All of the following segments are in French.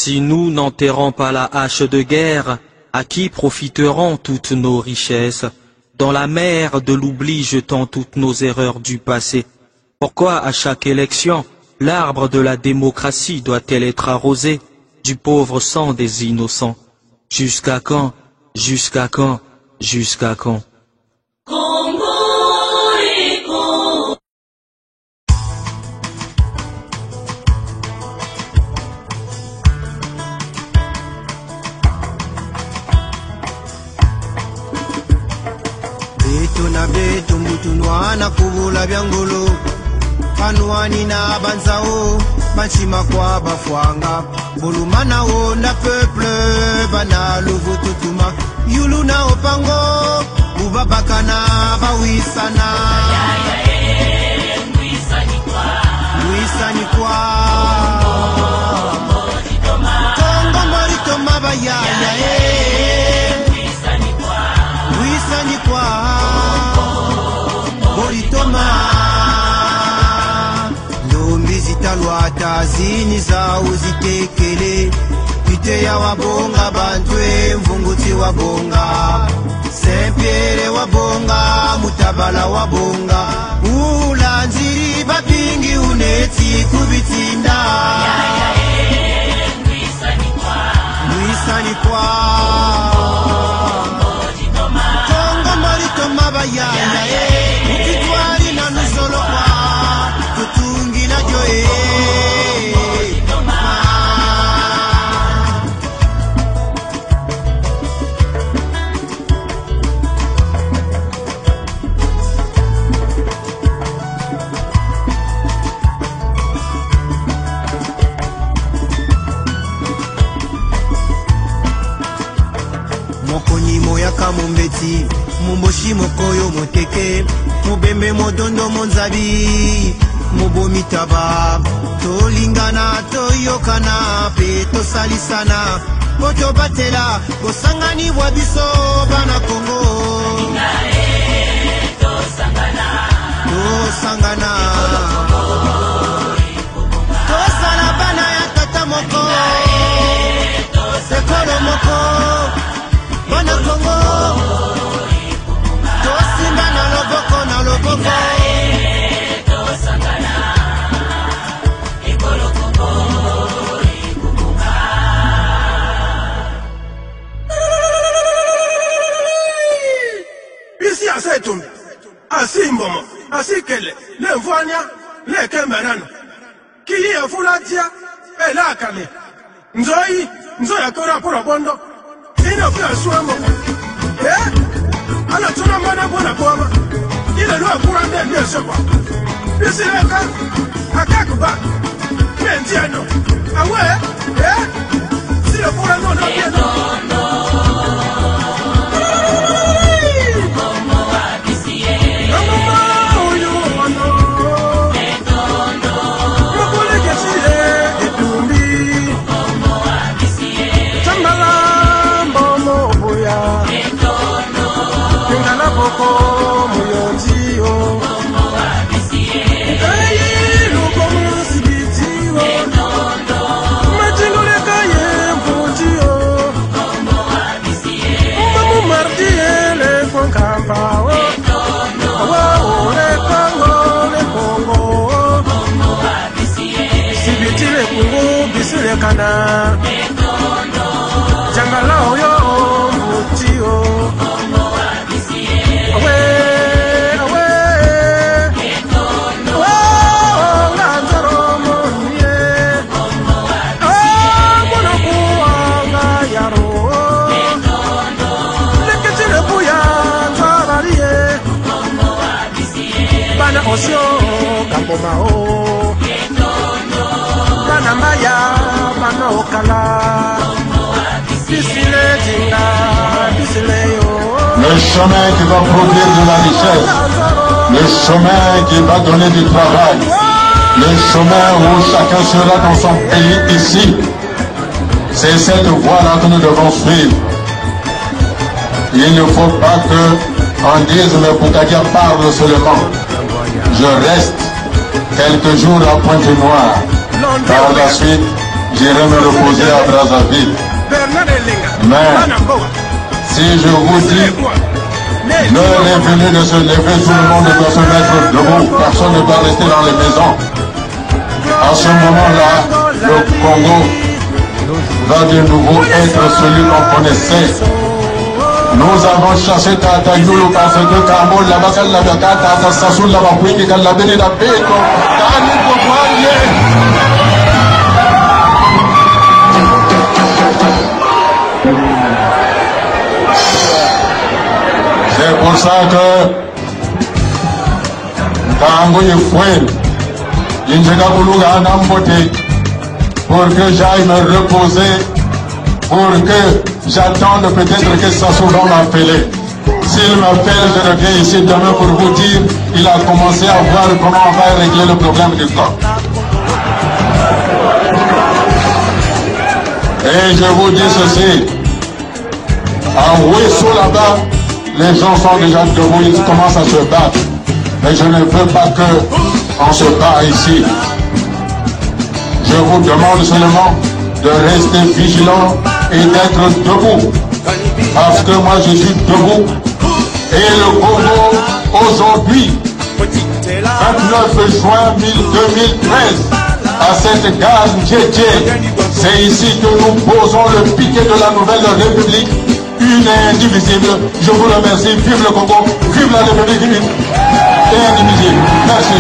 Si nous n'enterrons pas la hache de guerre, à qui profiteront toutes nos richesses? Dans la mer de l'oubli jetant toutes nos erreurs du passé. Pourquoi à chaque élection, l'arbre de la démocratie doit-elle être arrosé du pauvre sang des innocents? Jusqu'à quand? Jusqu'à quand? Jusqu'à quand? Beto na beto mbutunwa na kubula byangolo Panwani na banzao Machima kwa bafwanga Bolumana o na peuple Bana luvu tutuma Yulu na opango Ubabaka na bawisana Mwisa ni kwa Kongo moritoma bayaya Mwisa ni kwa Moritoma Lombi zitalwata zini za uzitekele Pite ya wabonga bantwe mvunguti wabonga Sempere wabonga mutabala wabonga Ulanziri babingi uneti kubitinda Mwisa ni kwa Kongo moritoma bayaya Ukitwari na nusolo kwa Tutungi na joe Mokonyi moyaka mumbeti Mumboshi mokoyo moteke Mubembe modondo monzabi Mubomi taba Tolingana toyokana Pe tosalisana Poto batela Bosangani wabiso bana Kongo Tosangana Tosala bana ya tata moko Sekolo moko Bana Kongo Tosimba na loboko na loboko Isi asetumbi Asi mbomo Asi kele Le mvwania Le kemerano Kili ya fulatia Ela akale Nzoi Nzoya kora pura bondo Ino pia suamo Ana tuna mana bona boma Ile lua kura nde ndiye sepa Isi leka Akakuba Mendiano Awe Sile kura no na bieno Kana Jangala oyo mutio Awe awe Oh nganzaro monye Oh mwana kuanga yaro Leketile buya nzararie Bana osio kampomao Bana maya Le chemin qui va produire de la richesse, le chemin qui va donner du travail, le chemin où chacun sera dans son pays ici, c'est cette voie-là que nous devons suivre. Il ne faut pas qu'on dise le Boutakia parle seulement. Je reste quelques jours à Pointe-Noire. Par la suite, j'irai me reposer à Brazzaville. Mais si je vous dis, l'heure est venue de se lever, tout le monde doit se mettre debout, personne ne doit rester dans les maisons. À ce moment-là, le Congo va de nouveau être celui qu'on connaissait. Nous avons chassé Tata Yulu parce que Kambo, la Bakal, la Bakata, Sassoul, la Bakwiki, la Béni, la Béco, Tani, Kokwanye. C'est pour ça que Tango est fouet, pour que j'aille me reposer, pour que j'attende peut-être que Sassou va m'appeler. S'il m'appelle, je reviens ici demain pour vous dire qu'il a commencé à voir comment on va régler le problème du corps. Et je vous dis ceci, à Ouessou là-bas, les gens sont déjà debout, ils commencent à se battre. Mais je ne veux pas qu'on se bat ici. Je vous demande seulement de rester vigilant et d'être debout. Parce que moi je suis debout. Et le Congo, aujourd'hui, 29 juin 2013, à cette gare Djedje, c'est ici que nous posons le piquet de la nouvelle République, une et indivisible. Je vous remercie. Vive le Congo, vive la République une et indivisible. Merci.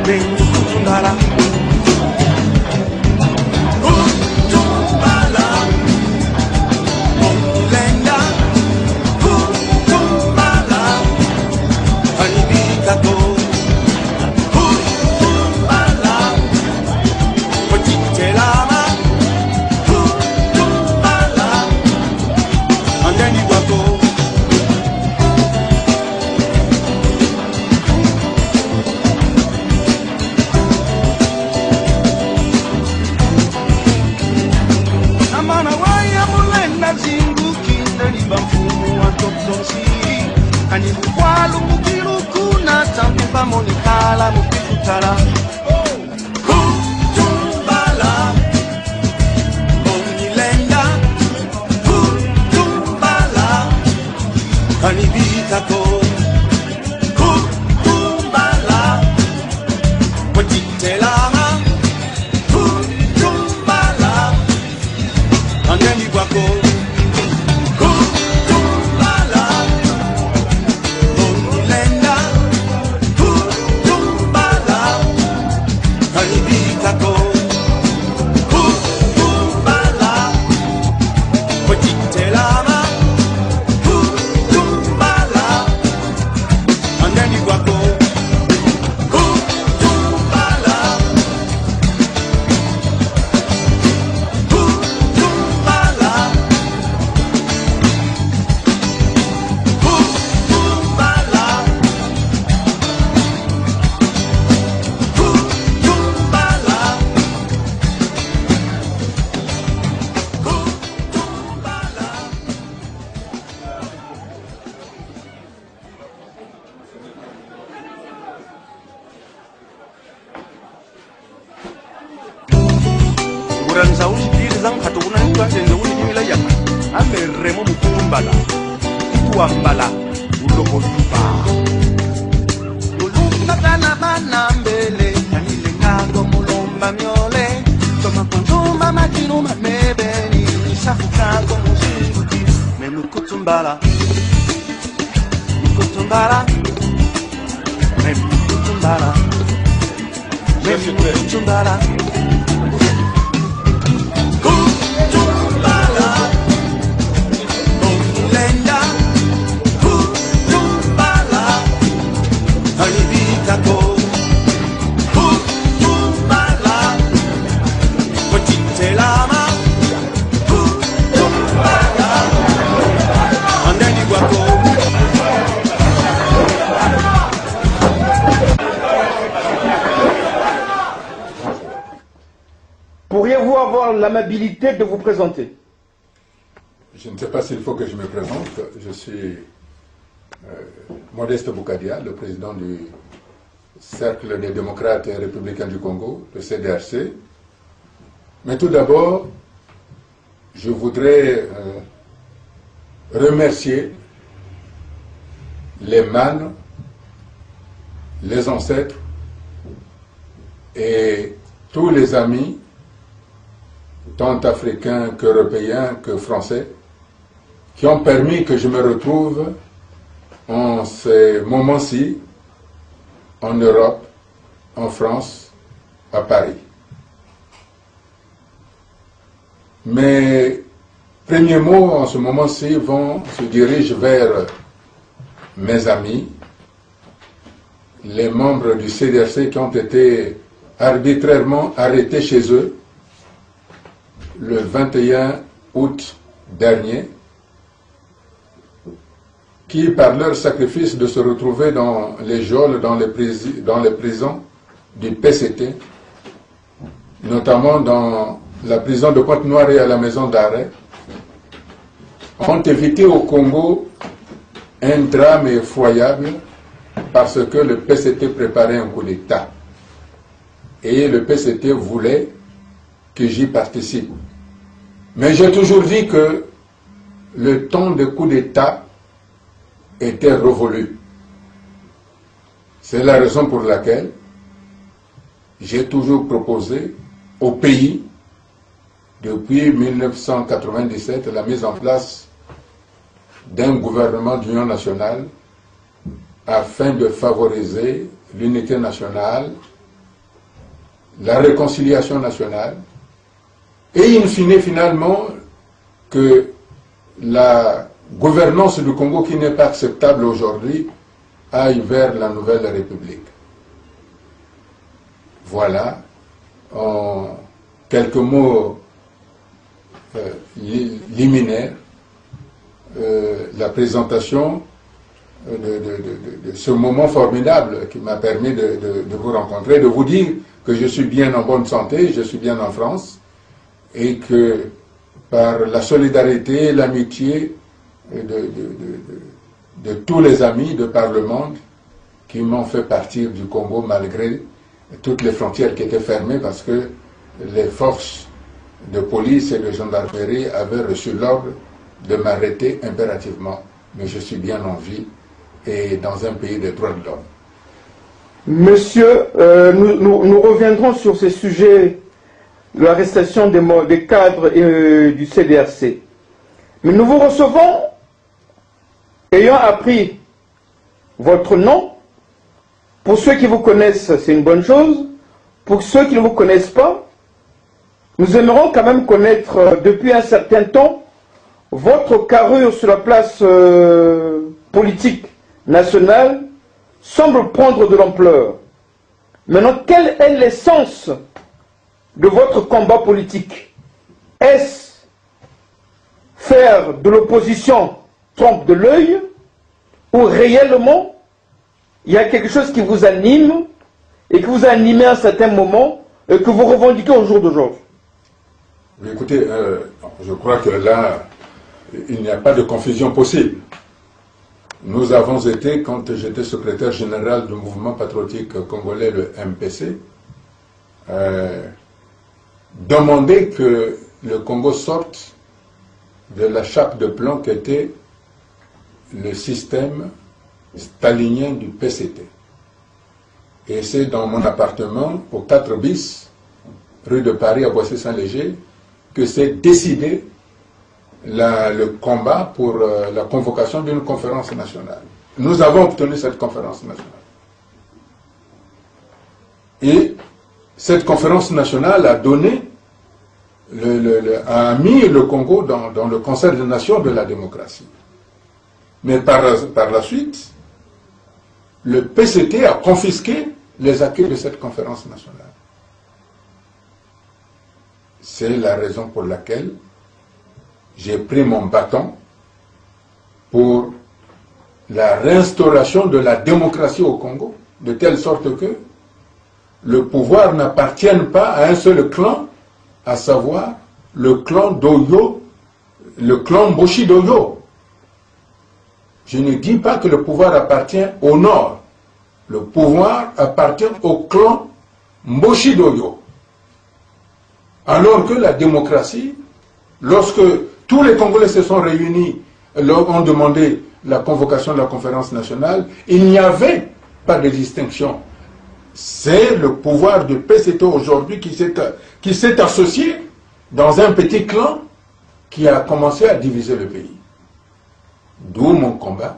Bem Kutala, Kutumbala, Onilenda, Kutumbala, Kanibitako, Kutumbala, Potitelama, Kutumbala, Angeni Guaco. Pourriez-vous avoir l'amabilité de vous présenter? Je ne sais pas s'il faut que je me présente. Je suis Modeste Boukadia, le président du Cercle des démocrates et républicains du Congo, le CDRC. Mais tout d'abord, je voudrais remercier les mânes, les ancêtres et tous les amis, tant africains qu'européens que français, qui ont permis que je me retrouve en ces moments-ci en Europe, en France, à Paris. Mes premiers mots en ce moment-ci se dirigent vers mes amis, les membres du CDRC qui ont été arbitrairement arrêtés chez eux le 21 août dernier, qui, par leur sacrifice de se retrouver dans les geôles, dans les prisons du PCT, notamment dans la prison de Pointe-Noire et à la maison d'arrêt, ont évité au Congo un drame effroyable parce que le PCT préparait un coup d'État. Et le PCT voulait que j'y participe. Mais j'ai toujours dit que le temps de coup d'État était révolu. C'est la raison pour laquelle j'ai toujours proposé au pays, depuis 1997, la mise en place d'un gouvernement d'union nationale afin de favoriser l'unité nationale, la réconciliation nationale, et in fine, finalement, que la gouvernance du Congo, qui n'est pas acceptable aujourd'hui, aille vers la nouvelle République. Voilà, en quelques mots liminaires, la présentation de ce moment formidable qui m'a permis de vous rencontrer, de vous dire que je suis bien en bonne santé, je suis bien en France, et que par la solidarité, l'amitié de tous les amis de par le monde qui m'ont fait partir du Congo malgré toutes les frontières qui étaient fermées parce que les forces de police et de gendarmerie avaient reçu l'ordre de m'arrêter impérativement. Mais je suis bien en vie et dans un pays des droits de l'homme. Monsieur, nous reviendrons sur ces sujets, l'arrestation des cadres du CDRC. Mais nous vous recevons, ayant appris votre nom. Pour ceux qui vous connaissent, c'est une bonne chose. Pour ceux qui ne vous connaissent pas, nous aimerons quand même connaître depuis un certain temps votre carrure sur la place politique nationale semble prendre de l'ampleur. Maintenant, quel est l'essence de votre combat politique? Est-ce faire de l'opposition trompe de l'œil ou réellement il y a quelque chose qui vous anime et que vous a animé à un certain moment et que vous revendiquez au jour d'aujourd'hui? Écoutez, je crois que là, il n'y a pas de confusion possible. Nous avons été, quand j'étais secrétaire général du mouvement patriotique congolais, le MPC, demander que le Congo sorte de la chape de plomb qu'était le système stalinien du PCT. Et c'est dans mon appartement, au 4 bis, rue de Paris à Boissy-Saint-Léger, que s'est décidé le combat pour la convocation d'une conférence nationale. Nous avons obtenu cette conférence nationale. Et cette conférence nationale a donné, a mis le Congo dans le concert des nations de la démocratie. Mais par la suite, le PCT a confisqué les acquis de cette conférence nationale. C'est la raison pour laquelle j'ai pris mon bâton pour la réinstauration de la démocratie au Congo, de telle sorte que le pouvoir n'appartienne pas à un seul clan, à savoir le clan d'Oyo, le clan Mboshi d'Oyo. Je ne dis pas que le pouvoir appartient au nord. Le pouvoir appartient au clan Mboshi d'Oyo. Alors que la démocratie, lorsque tous les Congolais se sont réunis, ont demandé la convocation de la conférence nationale, il n'y avait pas de distinction. C'est le pouvoir de PCT aujourd'hui qui s'est associé dans un petit clan qui a commencé à diviser le pays. D'où mon combat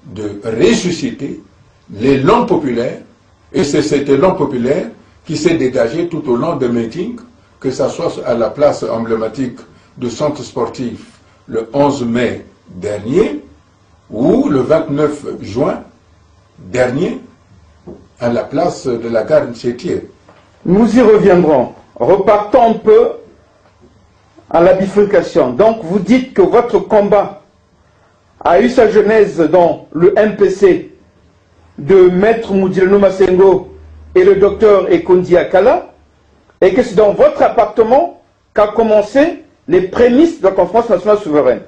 de ressusciter l'élan populaire, et c'est cet élan populaire qui s'est dégagé tout au long des meetings, que ce soit à la place emblématique du centre sportif le 11 mai dernier ou le 29 juin dernier à la place de la gare Tchétier. Nous y reviendrons. Repartons un peu à la bifurcation. Donc vous dites que votre combat a eu sa genèse dans le MPC de Maître Moudilano Masengo et le docteur Ekondi Akala, et que c'est dans votre appartement qu'a commencé les prémices de la conférence nationale souveraine.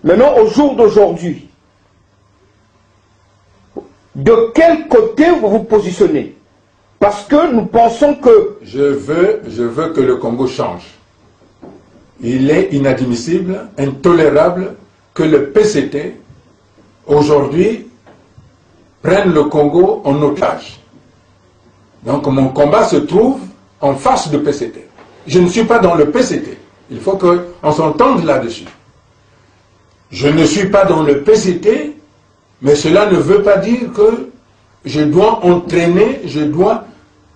Maintenant, au jour d'aujourd'hui, de quel côté vous vous positionnez? Parce que nous pensons que... Je veux que le Congo change. Il est inadmissible, intolérable que le PCT, aujourd'hui, prenne le Congo en otage. Donc mon combat se trouve en face du PCT. Je ne suis pas dans le PCT. Il faut qu'on s'entende là-dessus. Je ne suis pas dans le PCT, mais cela ne veut pas dire que je dois entraîner,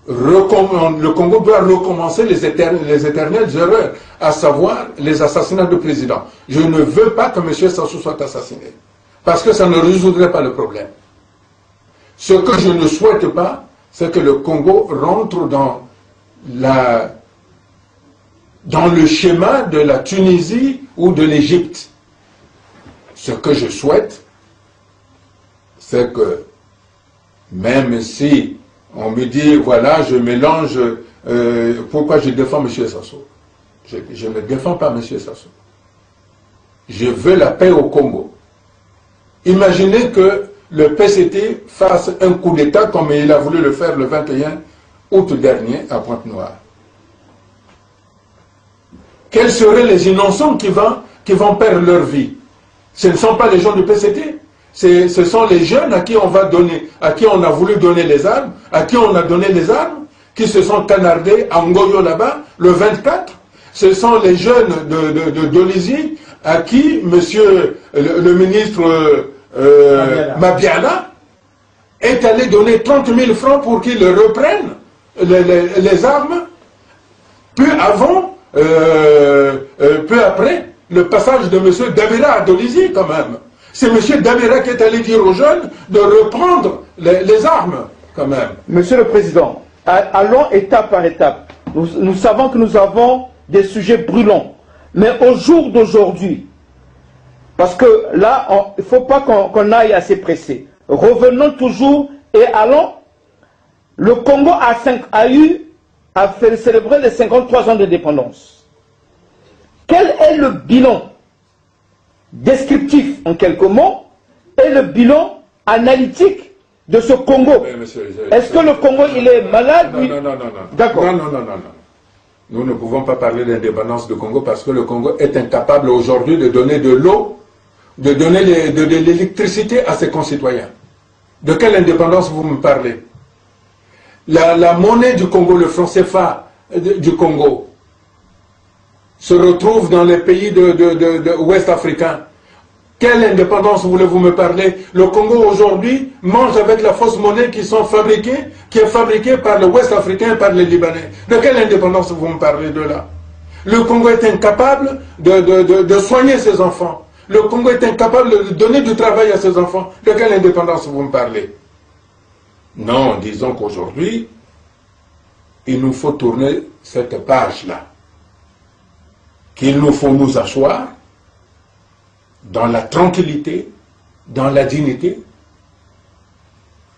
le Congo doit recommencer les éternelles erreurs, à savoir les assassinats de présidents. Je ne veux pas que M. Sassou soit assassiné, parce que ça ne résoudrait pas le problème. Ce que je ne souhaite pas, c'est que le Congo rentre dans le schéma de la Tunisie ou de l'Égypte. Ce que je souhaite, c'est que même si on me dit, voilà, je mélange, pourquoi je défends M. Sassou? Je ne défends pas M. Sassou. Je veux la paix au Congo. Imaginez que le PCT fasse un coup d'État comme il a voulu le faire le 21 août dernier à Pointe-Noire. Quels seraient les innocents qui vont perdre leur vie? Ce ne sont pas les gens du PCT. Ce sont les jeunes à qui on va donner, à qui on a voulu donner les armes, à qui on a donné les armes, qui se sont canardés à Ngoyo là-bas, le 24. Ce sont les jeunes de Dolisie à qui monsieur le ministre Mabiala est allé donner 30 000 francs pour qu'ils reprennent les armes, peu après le passage de monsieur Dabira à Dolisie quand même. C'est monsieur Dabira qui est allé dire aux jeunes de reprendre les armes quand même. Monsieur le Président, allons étape par étape. Nous savons que nous avons des sujets brûlants. Mais au jour d'aujourd'hui, parce que là, il ne faut pas qu'on aille assez pressé. Revenons toujours et allons. Le Congo a fait célébrer les 53 ans de dépendance. Quel est le bilan descriptif, en quelques mots, et le bilan analytique de ce Congo? Est-ce que le Congo, il est malade? Non. D'accord. Non. Nous ne pouvons pas parler d'indépendance du Congo parce que le Congo est incapable aujourd'hui de donner de l'eau, de donner de l'électricité à ses concitoyens. De quelle indépendance vous me parlez? La monnaie du Congo, le franc CFA du Congo, se retrouve dans les pays de ouest africains. Quelle indépendance voulez-vous me parler? Le Congo aujourd'hui mange avec la fausse monnaie qui est fabriquée par le ouest africain et par les Libanais. De quelle indépendance vous me parlez de là? Le Congo est incapable de soigner ses enfants. Le Congo est incapable de donner du travail à ses enfants. De quelle indépendance vous me parlez? Non, disons qu'aujourd'hui, il nous faut tourner cette page-là. Qu'il nous faut nous asseoir dans la tranquillité, dans la dignité,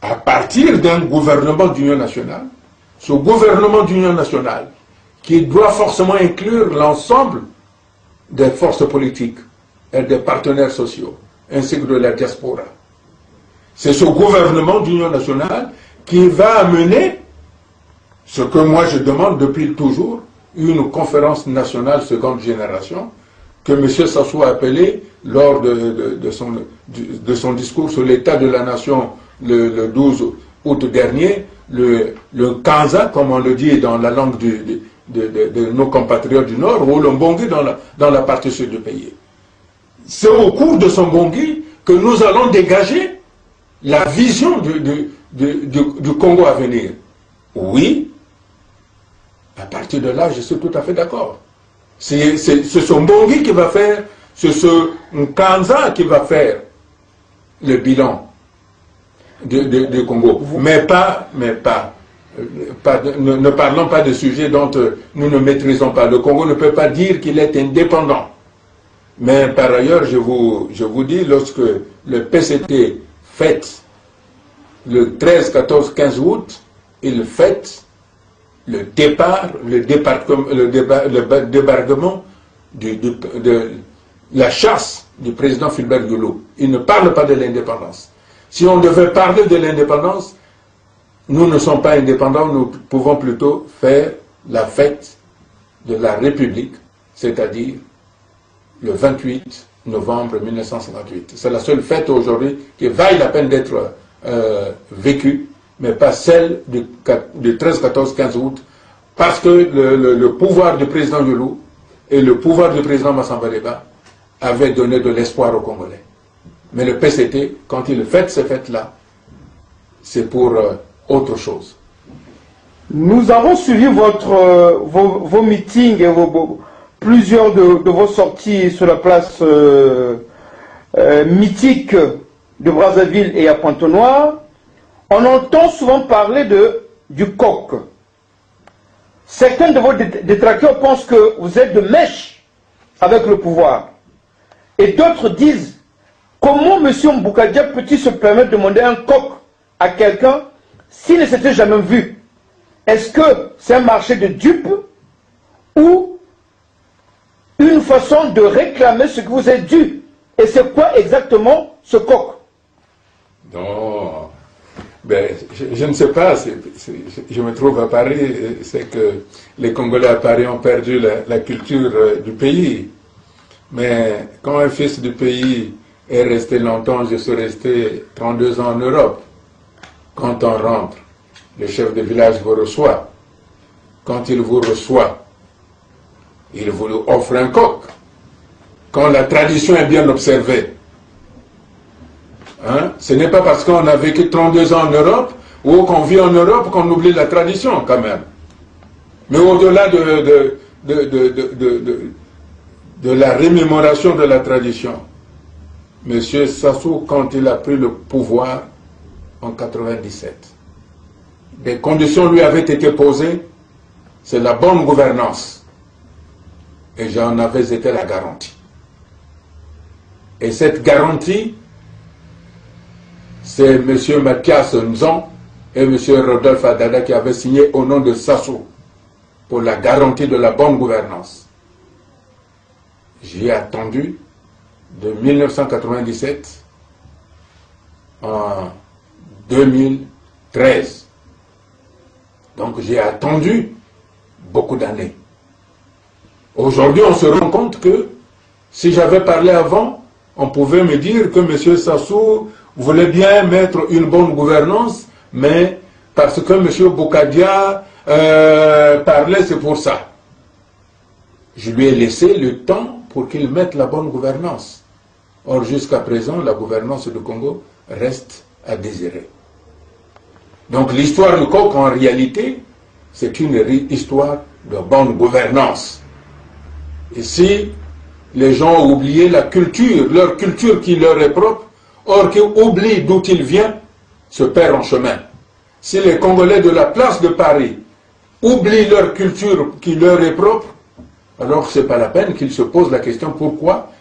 à partir d'un gouvernement d'union nationale. Ce gouvernement d'union nationale qui doit forcément inclure l'ensemble des forces politiques et des partenaires sociaux, ainsi que de la diaspora. C'est ce gouvernement d'union nationale qui va amener ce que moi je demande depuis toujours, une conférence nationale seconde génération, que M. Sassou a appelé lors de son discours sur l'état de la nation le 12 août dernier, le Kanza, comme on le dit dans la langue de nos compatriotes du Nord, ou le Mbongi dans la partie sud du pays. C'est au cours de son Mbongi que nous allons dégager la vision du Congo à venir. Oui, à partir de là, je suis tout à fait d'accord. C'est ce Mbongi qui va faire, c'est ce Kanza qui va faire le bilan du Congo. Ne parlons pas de sujets dont nous ne maîtrisons pas. Le Congo ne peut pas dire qu'il est indépendant. Mais par ailleurs, je vous dis, lorsque le PCT fête le 13, 14, 15 août, il fête le débarquement de la chasse du président Fulbert Goulou. Il ne parle pas de l'indépendance. Si on devait parler de l'indépendance, nous ne sommes pas indépendants, nous pouvons plutôt faire la fête de la République, c'est-à-dire le 28 novembre 1958. C'est la seule fête aujourd'hui qui vaille la peine d'être vécue, mais pas celle du 13, 14, 15 août, parce que le pouvoir du président Goulou et le pouvoir du président Massamba Deba avaient donné de l'espoir aux Congolais. Mais le PCT, quand il fête ces fêtes-là, c'est pour autre chose. Nous avons suivi vos meetings et plusieurs de vos sorties sur la place mythique de Brazzaville et à Pointe-Noire. On entend souvent parler du coq. Certains de vos détracteurs pensent que vous êtes de mèche avec le pouvoir. Et d'autres disent, comment M. Mboukadia peut-il se permettre de demander un coq à quelqu'un s'il ne s'était jamais vu? Est-ce que c'est un marché de dupes ou une façon de réclamer ce que vous êtes dû? Et c'est quoi exactement ce coq? Non. Ben, je ne sais pas, je me trouve à Paris, c'est que les Congolais à Paris ont perdu la culture du pays. Mais quand un fils du pays est resté longtemps, je suis resté 32 ans en Europe. Quand on rentre, le chef de village vous reçoit. Quand il vous reçoit, il vous offre un coq. Quand la tradition est bien observée, hein, ce n'est pas parce qu'on a vécu 32 ans en Europe ou qu'on vit en Europe qu'on oublie la tradition quand même. Mais au-delà de la remémoration de la tradition, M. Sassou, quand il a pris le pouvoir en 1997, des conditions lui avaient été posées, c'est la bonne gouvernance. Et j'en avais été la garantie. Et cette garantie, c'est M. Mathias Nzon et M. Rodolphe Adada qui avaient signé au nom de Sassou pour la garantie de la bonne gouvernance. J'ai attendu de 1997 en 2013. Donc j'ai attendu beaucoup d'années. Aujourd'hui, on se rend compte que si j'avais parlé avant, on pouvait me dire que M. Sassou voulait bien mettre une bonne gouvernance, mais parce que M. Boukadia parlait, c'est pour ça. Je lui ai laissé le temps pour qu'il mette la bonne gouvernance. Or, jusqu'à présent, la gouvernance du Congo reste à désirer. Donc l'histoire du coq, en réalité, c'est une histoire de bonne gouvernance. Et si les gens ont oublié la culture, leur culture qui leur est propre, or qu'ils oublient d'où ils viennent, se perdent en chemin. Si les Congolais de la place de Paris oublient leur culture qui leur est propre, alors ce n'est pas la peine qu'ils se posent la question pourquoi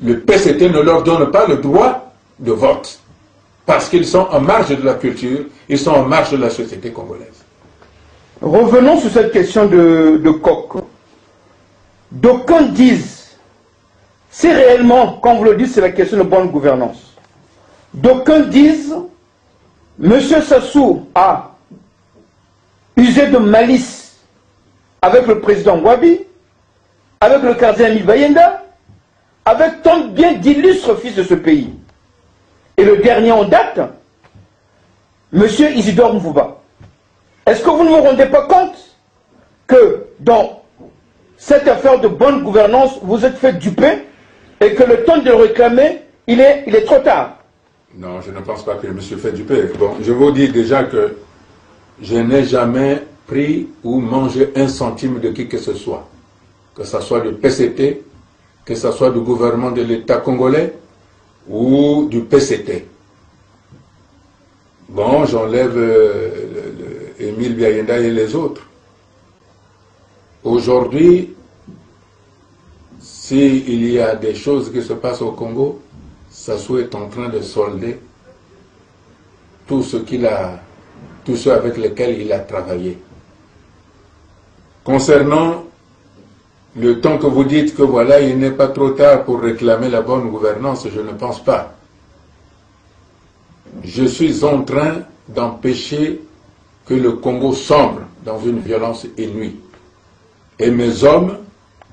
le PCT ne leur donne pas le droit de vote. Parce qu'ils sont en marge de la culture, ils sont en marge de la société congolaise. Revenons sur cette question de coq. D'aucuns disent, si réellement, quand vous le dites, c'est la question de bonne gouvernance. D'aucuns disent, M. Sassou a usé de malice avec le président Wabi, avec le cardinal Mibayenda, avec tant bien d'illustres fils de ce pays. Et le dernier en date, M. Isidore Mvouba. Est-ce que vous ne vous rendez pas compte que dans cette affaire de bonne gouvernance, vous êtes fait duper et que le temps de le réclamer, il est trop tard? Non, je ne pense pas que je me suis fait duper. Bon, je vous dis déjà que je n'ai jamais pris ou mangé un centime de qui que ce soit. Que ce soit du PCT, que ce soit du gouvernement de l'État congolais ou du PCT. Bon, j'enlève Émile Biayenda et les autres. Aujourd'hui, s'il y a des choses qui se passent au Congo, Sassou est en train de solder tout ce qu'il a, tous ceux avec lesquels il a travaillé. Concernant le temps que vous dites que voilà, il n'est pas trop tard pour réclamer la bonne gouvernance, je ne pense pas. Je suis en train d'empêcher que le Congo sombre dans une violence inouïe. Et mes hommes,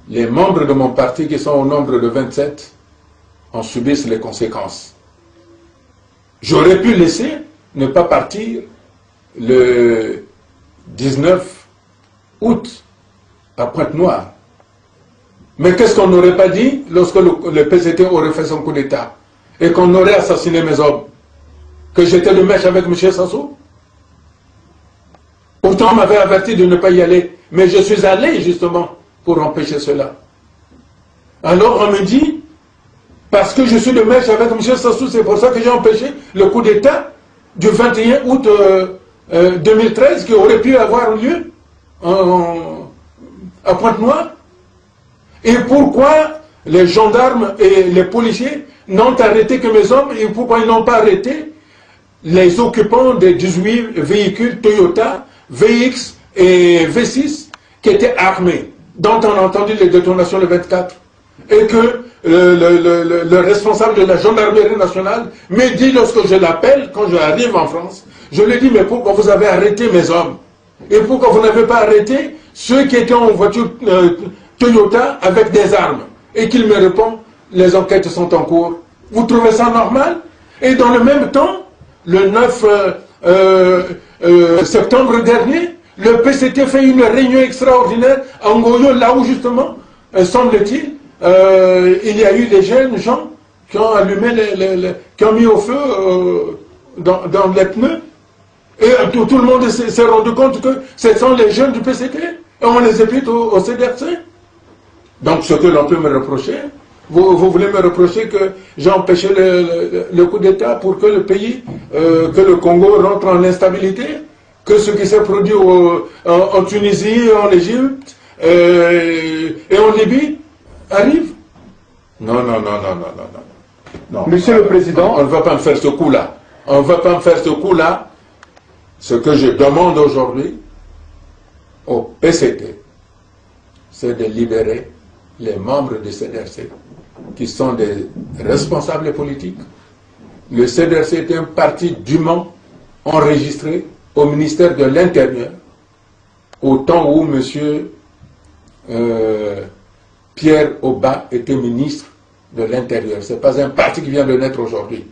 les membres de mon parti qui sont au nombre de 27, en subissent les conséquences. J'aurais pu laisser ne pas partir le 19 août à Pointe-Noire. Mais qu'est-ce qu'on n'aurait pas dit lorsque le PCT aurait fait son coup d'État et qu'on aurait assassiné mes hommes? Que j'étais de mèche avec M. Sassou? Pourtant, on m'avait averti de ne pas y aller. Mais je suis allé justement pour empêcher cela. Alors on me dit, parce que je suis de mèche avec M. Sassou, c'est pour ça que j'ai empêché le coup d'État du 21 août 2013 qui aurait pu avoir lieu à Pointe-Noire. Et pourquoi les gendarmes et les policiers n'ont arrêté que mes hommes et pourquoi ils n'ont pas arrêté les occupants des 18 véhicules Toyota, VX et V6 qui étaient armés, dont on a entendu les détonations le 24. et que le responsable de la gendarmerie nationale me dit lorsque je l'appelle, quand je arrive en France, je lui dis mais pourquoi vous avez arrêté mes hommes? Et pourquoi vous n'avez pas arrêté ceux qui étaient en voiture Toyota avec des armes? Et qu'il me répond, les enquêtes sont en cours. Vous trouvez ça normal? Et dans le même temps, le 9 septembre dernier, le PCT fait une réunion extraordinaire à Ngoyo, là où justement, semble-t-il, il y a eu des jeunes gens qui ont allumé, qui ont mis au feu dans les pneus. Et tout le monde s'est rendu compte que ce sont les jeunes du PCT. Et on les épite au CDRC. Donc ce que l'on peut me reprocher, vous voulez me reprocher que j'ai empêché le coup d'État pour que le pays, que le Congo rentre en instabilité, que ce qui s'est produit en Tunisie, en Égypte et en Libye arrive? Non. Monsieur le Président, on ne va pas me faire ce coup-là. On ne va pas me faire ce coup-là. Ce que je demande aujourd'hui au PCT, c'est de libérer les membres du CDRC, qui sont des responsables politiques. Le CDRC est un parti dûment enregistré au ministère de l'Intérieur, au temps où M. Pierre Oba était ministre de l'Intérieur. Ce n'est pas un parti qui vient de naître aujourd'hui.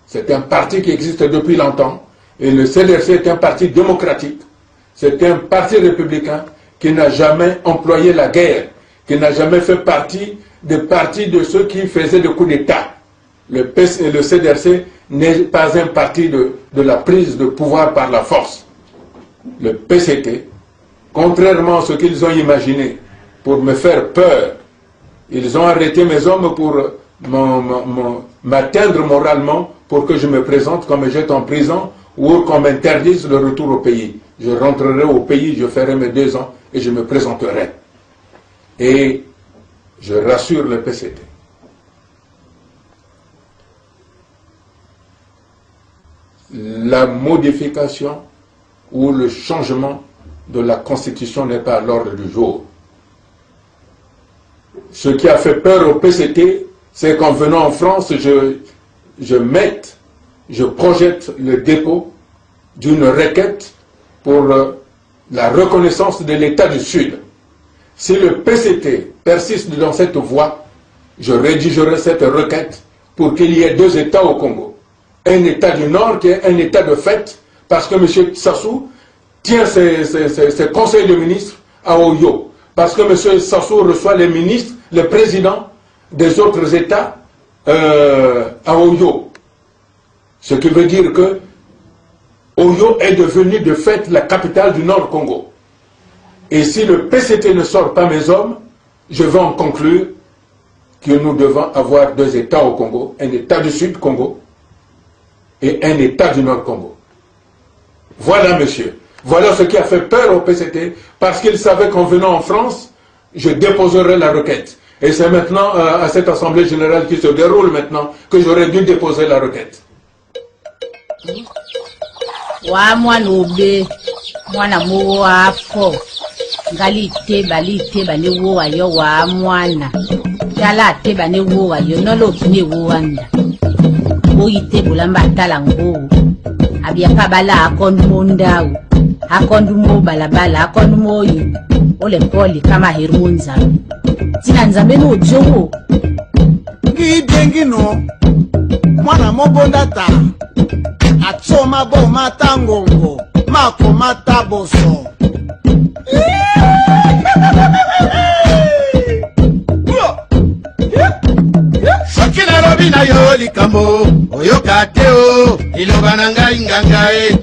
C'est un parti qui existe depuis longtemps. Et le CDRC est un parti démocratique. C'est un parti républicain qui n'a jamais employé la guerre, qui n'a jamais fait partie des partis de ceux qui faisaient des coups d'État. Le CDRC n'est pas un parti de la prise de pouvoir par la force. Le PCT, contrairement à ce qu'ils ont imaginé pour me faire peur, ils ont arrêté mes hommes pour m'atteindre moralement pour que je me présente, qu'on me jette en prison ou qu'on m'interdise le retour au pays. Je rentrerai au pays, je ferai mes 2 ans et je me présenterai. Et je rassure le PCT. La modification ou le changement de la Constitution n'est pas à l'ordre du jour. Ce qui a fait peur au PCT, c'est qu'en venant en France, je projette le dépôt d'une requête pour la reconnaissance de l'État du Sud. Si le PCT persiste dans cette voie, je rédigerai cette requête pour qu'il y ait 2 États au Congo. Un État du Nord qui est un État de fait, parce que M. Sassou tient ses conseils de ministres à Oyo. Parce que M. Sassou reçoit les ministres, les présidents des autres États à Oyo. Ce qui veut dire que Oyo est devenu de fait la capitale du Nord Congo. Et si le PCT ne sort pas mes hommes, je vais en conclure que nous devons avoir 2 États au Congo, un État du Sud Congo et un État du Nord Congo. Voilà, monsieur. Voilà ce qui a fait peur au PCT, parce qu'il savait qu'en venant en France, je déposerai la requête. Et c'est maintenant à cette Assemblée Générale qui se déroule maintenant que j'aurais dû déposer la requête. Wa mwana obe mwana mo wafo ngalite balite bane wo ayo wa mwana jala te bane wo ayo no lo kine wo wanda o yite bulamba talango abia kabala akondu mondawo akondu mo balabala akondu moyo ole poli kama hermunza tina nzambe no jowo ngidengi no mwana mobondata atsoma bo matangongo mako mataboso Shokina robina yo likambo oyoka teo ilobana ngai ngangae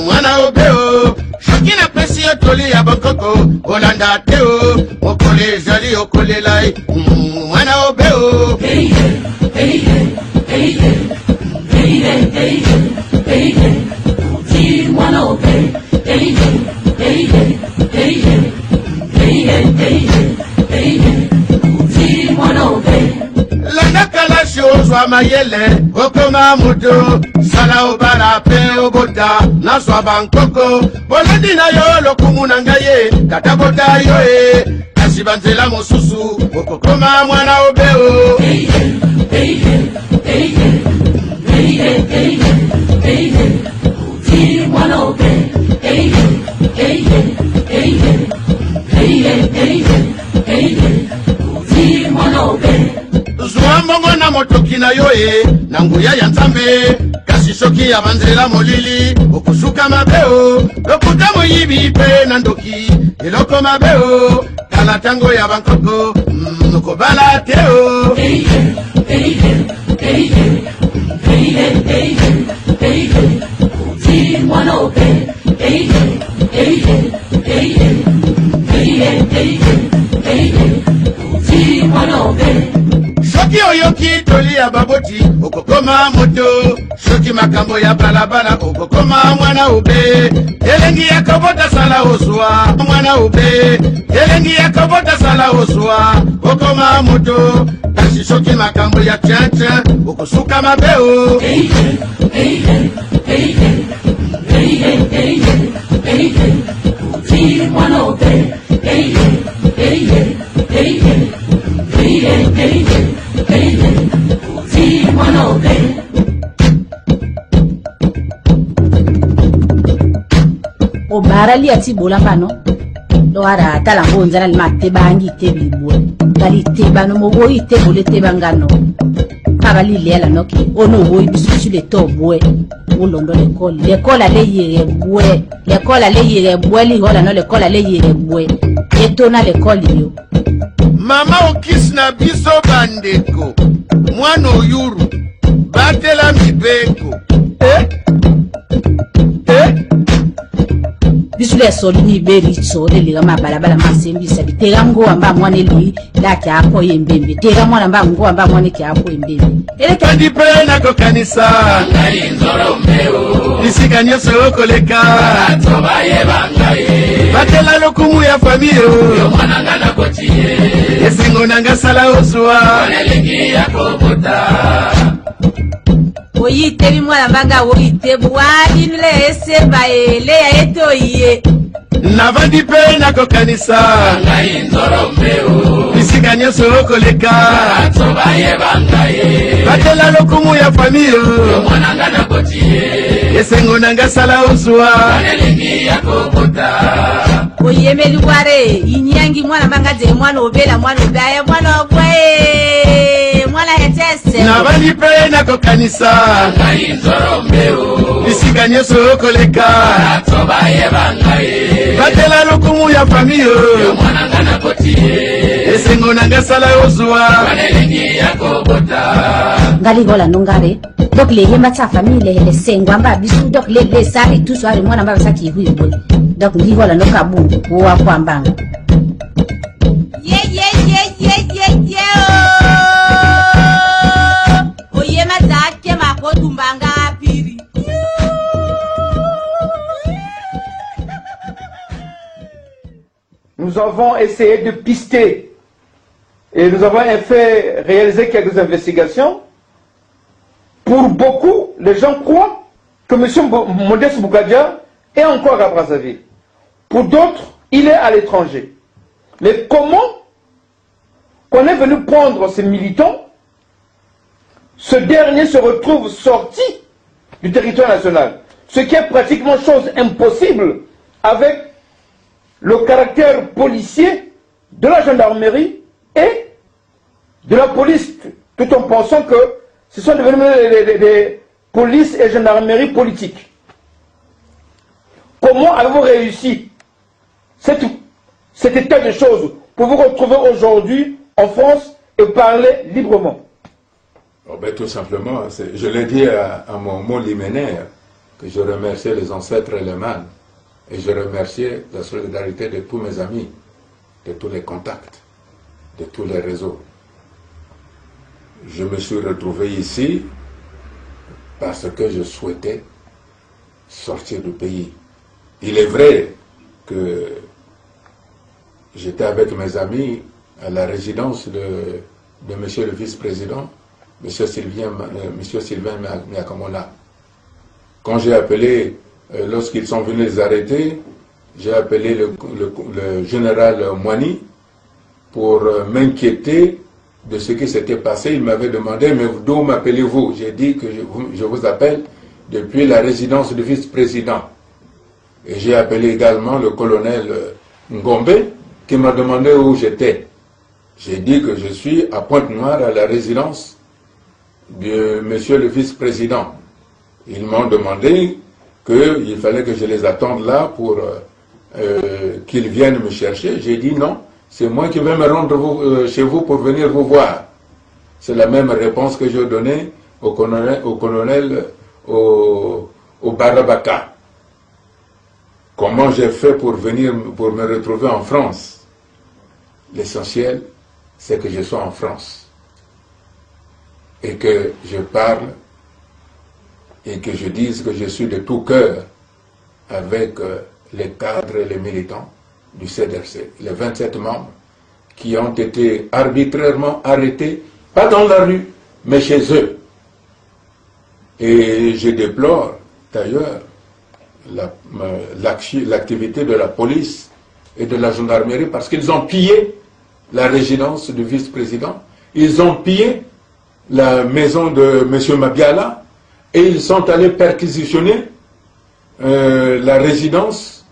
mwana obeo Shokina pesi otoli ya bokoko olanda teo okole jali okole lai mwana obeo hey hey hey hey hey hey hey mwana obeo hey hey hey hey hey mwana obeo Landa kalashi ozwa mayele okoma mudo sala obara pe oboda naswa bankoko bolandi na yo lokumu na ngaye kata boda yo kasi banzela mosusu okokoma mwana obeo zwa mbongo na motoki na yo na nguya ya nzambe kasi soki ya banzela molili okusuka mabeo lokuta moyibi pe na ndoki eloko mabeo kala tango ya bankoko okobala te o soki oyoki toli ya baboti okokoma moto soki makambo ya balabala okokoma mwana ube elengi ya kobota sala oswa mwana ube elengi ya kobota sala oswa okoma moto kasi soki makambo ya tchatcha okosuka mabeo obara li ati bola pano do ara tala ngonza na mate bangi tebi bwe kali tebano mogo itebo le tebangano kabali lela noki ono wo ibisu le tobwe ulondo l'école ale yere bwe li hola no l'école ale yere bwe etona l'école yo mama okisi na biso bandeko mwana oyuru batela mibeko bisule soli ni beri tsole liga mabalabala masembisa bitega ngo amba mwana eli la kyako yembembe tega mwana mba ngo amba mwana kyako yembembe ele kandi pe na kokanisa ngai nzoro mbeo bisika nyoso koleka to baye bangaye batela lokumu ya famio yo mwana ngana kotiye esingo nanga sala oswa elengi ya kobota oyite bimwana mbanga oyite bwali nle eseba ele ya eto iye navandi pe na kokanisa ngai nzoro mbeo bisika nyoso koleka to baye bangaye batela lokumu ya famio mwana ngana kotiye esengo nanga sala oswa elengi ya kobota oyemeli ware inyangi mwana mbanga ze mwana obela mwana obaye mwana ogwe mwana hetese navandi pe na kokanisa ngai nzoro mbeo bisika nyoso koleka to baye bangaye batela lokumu ya famio mwana ngana kotiye esengo nanga sala oswa elengi ya kobota ngali gola nongare donc les yemba sa famille les sengo amba bisu donc les sari tout soir mwana mbanga saki huibo donc ngi gola nokabu wa kwambanga ye oyema zake makotumbanga apiri Nous avons essayé de pister et nous avons fait réaliser quelques investigations. Pour beaucoup, les gens croient que M. Modeste Bougadia est encore à Brazzaville. Pour d'autres, il est à l'étranger. Mais comment qu'on est venu prendre ces militants, ce dernier se retrouve sorti du territoire national, ce qui est pratiquement chose impossible avec le caractère policier de la gendarmerie et de la police, tout en pensant que ce sont devenus des polices et gendarmerie politiques. Comment avez-vous réussi cet état de choses pour vous retrouver aujourd'hui en France et parler librement? Oh ben, tout simplement, je l'ai dit à mon mot liminaire, que je remerciais les ancêtres et les mânes, et je remerciais la solidarité de tous mes amis, de tous les contacts, de tous les réseaux. Je me suis retrouvé ici parce que je souhaitais sortir du pays. Il est vrai que j'étais avec mes amis à la résidence de monsieur le vice-président, monsieur Sylvain Miakamona. Quand j'ai appelé, lorsqu'ils sont venus les arrêter, j'ai appelé le général Moani pour m'inquiéter de ce qui s'était passé. Il m'avait demandé, mais d'où m'appelez-vous? J'ai dit que je vous appelle depuis la résidence du vice-président. Et j'ai appelé également le colonel Ngombe, qui m'a demandé où j'étais. J'ai dit que je suis à Pointe-Noire, à la résidence de monsieur le vice-président. Ils m'ont demandé qu'il fallait que je les attende là pour qu'ils viennent me chercher. J'ai dit non, c'est moi qui vais me rendre chez vous pour venir vous voir. C'est la même réponse que j'ai donnée au colonel au Barabaka. Comment j'ai fait pour me retrouver en France? L'essentiel, c'est que je sois en France et que je parle et que je dise que je suis de tout cœur avec les cadres et les militants du CDRC, les 27 membres qui ont été arbitrairement arrêtés, pas dans la rue, mais chez eux. Et je déplore d'ailleurs l'activité de la police et de la gendarmerie parce qu'ils ont pillé la résidence du vice-président, ils ont pillé la maison de M. Mabiala et ils sont allés perquisitionner la résidence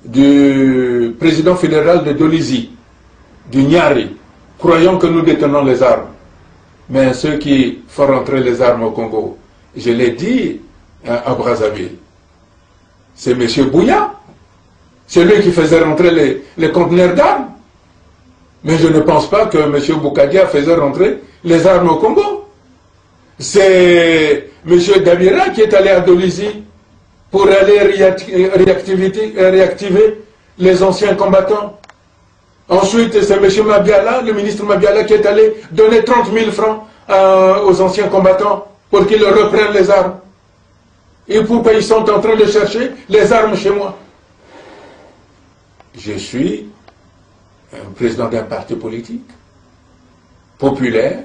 du président fédéral de Dolisie, du Nyari, croyant que nous détenons les armes. Mais ceux qui font rentrer les armes au Congo, je l'ai dit à Brazzaville, c'est M. Bouya, c'est lui qui faisait rentrer les conteneurs d'armes. Mais je ne pense pas que M. Boukadia faisait rentrer les armes au Congo. C'est M. Dabira qui est allé à Dolisie pour aller réactiver les anciens combattants. Ensuite, c'est M. Mabiala, le ministre Mabiala, qui est allé donner 30 000 francs aux anciens combattants pour qu'ils reprennent les armes. Et pourquoi ils sont en train de chercher les armes chez moi? Je suis un président d'un parti politique populaire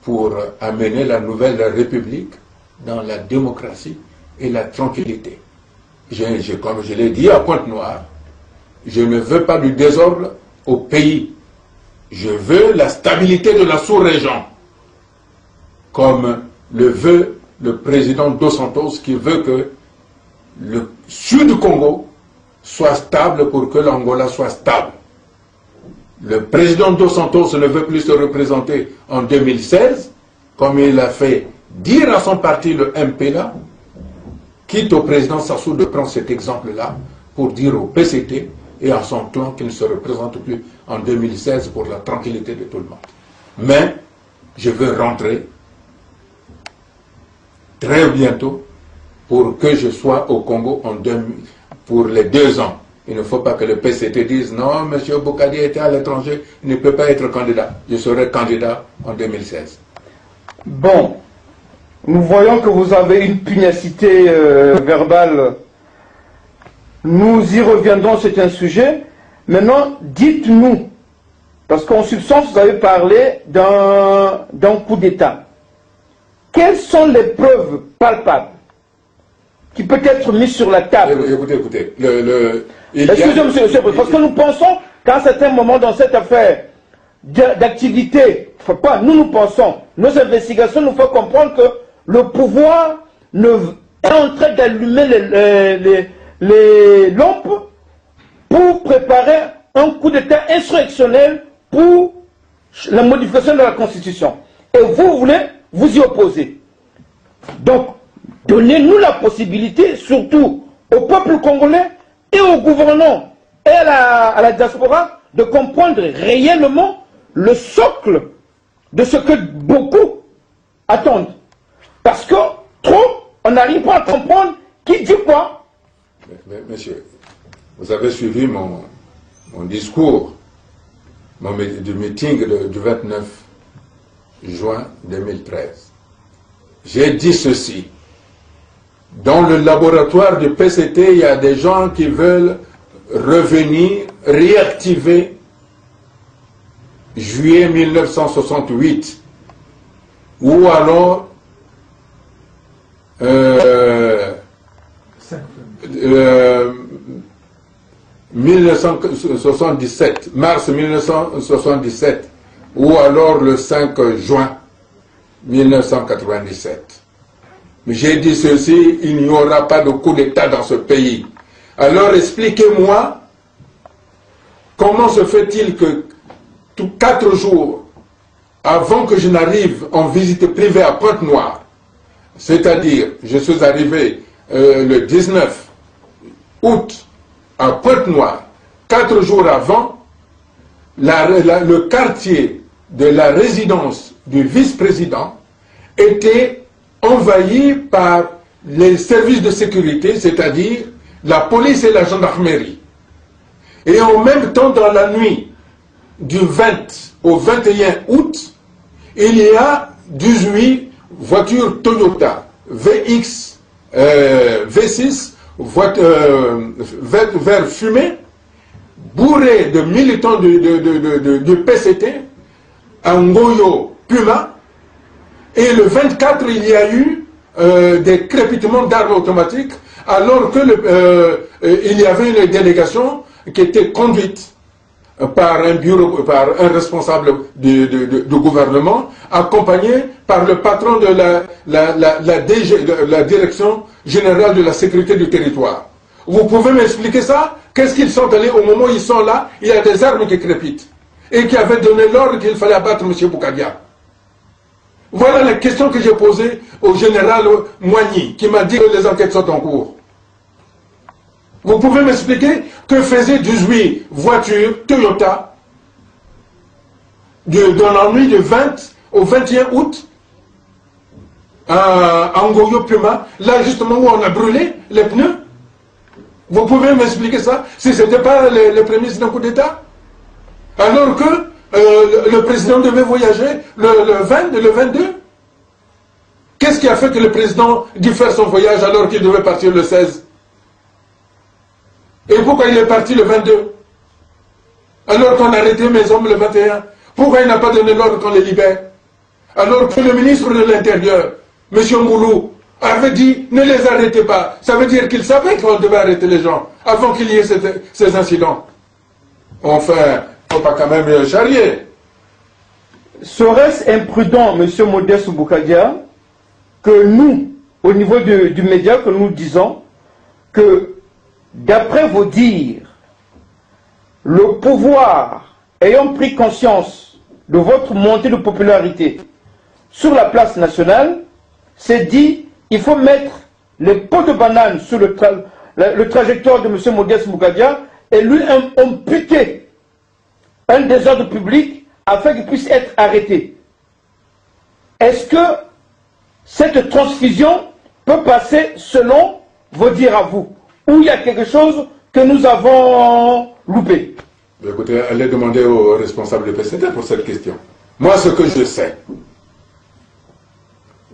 pour amener la nouvelle République dans la démocratie et la tranquillité. Comme je l'ai dit à Pointe-Noire, je ne veux pas du désordre au pays. Je veux la stabilité de la sous-région, comme le veut le président Dos Santos, qui veut que le sud du Congo soit stable pour que l'Angola soit stable. Le président Dos Santos ne veut plus se représenter en 2016, comme il a fait dire à son parti, le MPLA, quitte au président Sassou de prendre cet exemple-là pour dire au PCT et à son clan qu'il ne se représente plus en 2016 pour la tranquillité de tout le monde. Mais je veux rentrer très bientôt pour que je sois au Congo pour les 2 ans. Il ne faut pas que le PCT dise non, M. Boukadi était à l'étranger, il ne peut pas être candidat. Je serai candidat en 2016. Bon, nous voyons que vous avez une pugnacité verbale. Nous y reviendrons, c'est un sujet. Maintenant, dites-nous, parce qu'en substance, vous avez parlé d'un coup d'État. Quelles sont les preuves palpables qui peuvent être mises sur la table? Écoutez. Excusez-moi, monsieur, parce que nous pensons qu'à un certain moment dans cette affaire d'activité, nous pensons, nos investigations nous font comprendre que le pouvoir est en train d'allumer les lampes pour préparer un coup d'État insurrectionnel pour la modification de la Constitution. Et vous voulez vous y opposer. Donc, donnez-nous la possibilité, surtout au peuple congolais et aux gouvernants et à la diaspora, de comprendre réellement le socle de ce que beaucoup attendent. Parce que trop, on n'arrive pas à comprendre qui dit quoi. Monsieur, vous avez suivi mon discours du meeting du 29 juin 2013. J'ai dit ceci. Dans le laboratoire du PCT, il y a des gens qui veulent revenir, réactiver juillet 1968, ou alors 1977, mars 1977, ou alors le 5 juin 1997. Mais j'ai dit ceci, il n'y aura pas de coup d'État dans ce pays. Alors expliquez-moi, comment se fait-il que 4 jours avant que je n'arrive en visite privée à Pointe-Noire, c'est-à-dire je suis arrivé le 19 août à Pointe-Noire, 4 jours avant, le quartier de la résidence du vice-président était envahi par les services de sécurité, c'est-à-dire la police et la gendarmerie. Et en même temps, dans la nuit du 20 au 21 août, il y a 18 voitures Toyota VX V6 vert fumé, bourrées de militants du PCT, à Ngoyo Puma. Et le 24, il y a eu des crépitements d'armes automatiques, alors que il y avait une délégation qui était conduite par un responsable du gouvernement, accompagné par le patron de la direction générale de la sécurité du territoire. Vous pouvez m'expliquer ça? Qu'est-ce qu'ils sont allés au moment où ils sont là? Il y a des armes qui crépitent. Et qui avaient donné l'ordre qu'il fallait abattre M. Boukadia. Voilà la question que j'ai posée au général Moigny, qui m'a dit que les enquêtes sont en cours. Vous pouvez m'expliquer que faisaient 18 voitures Toyota dans la nuit du 20 au 21 août à Ngoyo Puma, là justement où on a brûlé les pneus? Vous pouvez m'expliquer ça? Si ce n'était pas les prémices d'un coup d'État? Alors que le président devait voyager le 20, le 22? Qu'est-ce qui a fait que le président diffère son voyage alors qu'il devait partir le 16? Et pourquoi il est parti le 22? Alors qu'on a arrêté mes hommes le 21? Pourquoi il n'a pas donné l'ordre qu'on les libère? Alors que le ministre de l'Intérieur, M. Moulou, avait dit ne les arrêtez pas. Ça veut dire qu'il savait qu'on devait arrêter les gens avant qu'il y ait ces incidents. Enfin, il ne faut pas quand même charrier. Serait-ce imprudent, M. Modeste Boukadia, que nous, au niveau du média, que nous disons que, d'après vos dires, le pouvoir, ayant pris conscience de votre montée de popularité sur la place nationale, s'est dit il faut mettre les pots de banane sur le trajectoire de M. Modeste Boukadia et lui imputer un désordre public afin qu'il puisse être arrêté. Est-ce que cette transfusion peut passer selon vos dires à vous, ou il y a quelque chose que nous avons loupé? Écoutez, allez demander aux responsables de PCT pour cette question. Moi, ce que je sais,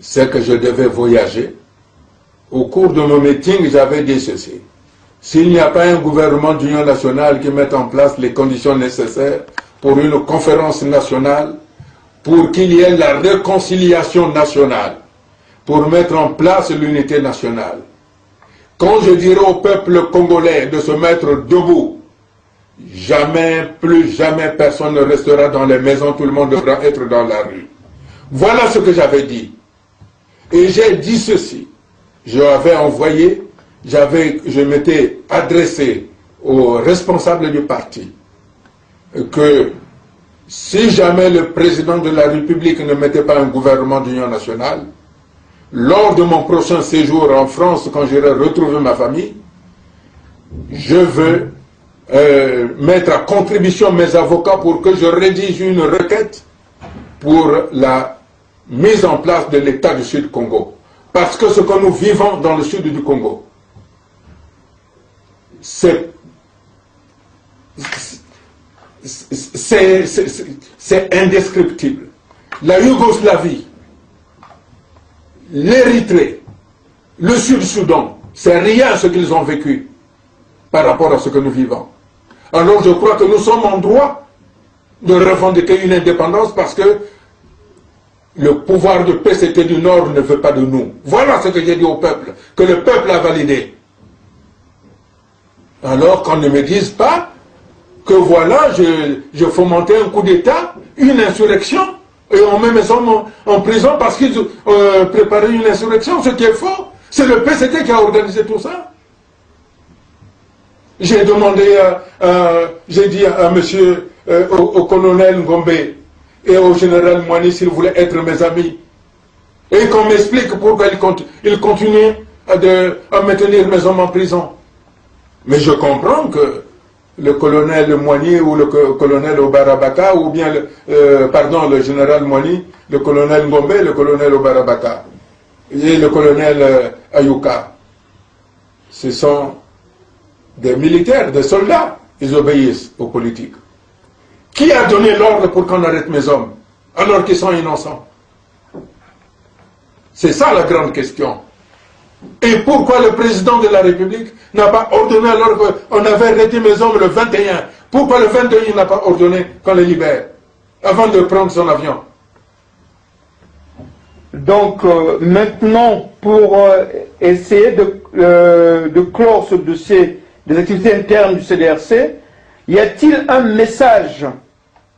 c'est que je devais voyager. Au cours de nos meetings, j'avais dit ceci. S'il n'y a pas un gouvernement d'union nationale qui mette en place les conditions nécessaires pour une conférence nationale, pour qu'il y ait la réconciliation nationale, pour mettre en place l'unité nationale, quand je dirai au peuple congolais de se mettre debout, jamais, plus jamais personne ne restera dans les maisons, tout le monde devra être dans la rue. Voilà ce que j'avais dit. Et j'ai dit ceci. Je avais envoyé, je m'étais adressé aux responsables du parti que si jamais le président de la République ne mettait pas un gouvernement d'union nationale, lors de mon prochain séjour en France, quand j'irai retrouver ma famille, je veux mettre à contribution mes avocats pour que je rédige une requête pour la mise en place de l'État du Sud Congo. Parce que ce que nous vivons dans le sud du Congo, c'est indescriptible. La Yougoslavie, l'Érythrée, le Sud-Soudan, c'est rien ce qu'ils ont vécu par rapport à ce que nous vivons. Alors je crois que nous sommes en droit de revendiquer une indépendance parce que le pouvoir de PCT du Nord ne veut pas de nous. Voilà ce que j'ai dit au peuple, que le peuple a validé. Alors qu'on ne me dise pas que voilà, je fomentais un coup d'État, une insurrection, et on met mes hommes en prison parce qu'ils préparaient une insurrection, ce qui est faux. C'est le PCT qui a organisé tout ça. J'ai demandé, j'ai dit à monsieur, au colonel Ngombe et au général Moani s'ils voulaient être mes amis. Et qu'on m'explique pourquoi ils continuent à me tenir mes hommes en prison. Mais je comprends que le colonel Moigny ou le colonel Obarabaka, ou bien le général Moigny, le colonel Ngombe, le colonel Obarabaka et le colonel Ayuka, ce sont des militaires, des soldats, ils obéissent aux politiques. Qui a donné l'ordre pour qu'on arrête mes hommes alors qu'ils sont innocents? C'est ça la grande question. Et pourquoi le président de la République n'a pas ordonné alors qu'on avait arrêté mes hommes le 21? Pourquoi le 22 il n'a pas ordonné qu'on les libère avant de prendre son avion? Donc maintenant, pour essayer de clore ce dossier des activités internes du CDRC, y a-t-il un message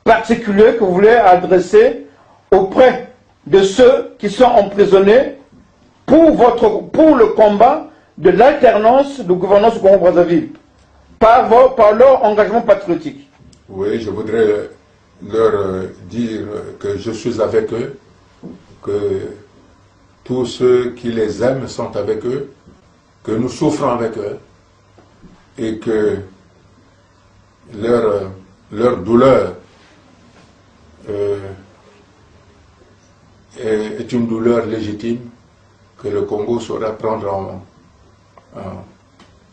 particulier que vous voulez adresser auprès de ceux qui sont emprisonnés pour le combat de l'alternance de gouvernance au Congo-Brazzaville, par leur engagement patriotique? Oui, je voudrais leur dire que je suis avec eux, que tous ceux qui les aiment sont avec eux, que nous souffrons avec eux, et que leur douleur est une douleur légitime que le Congo saura prendre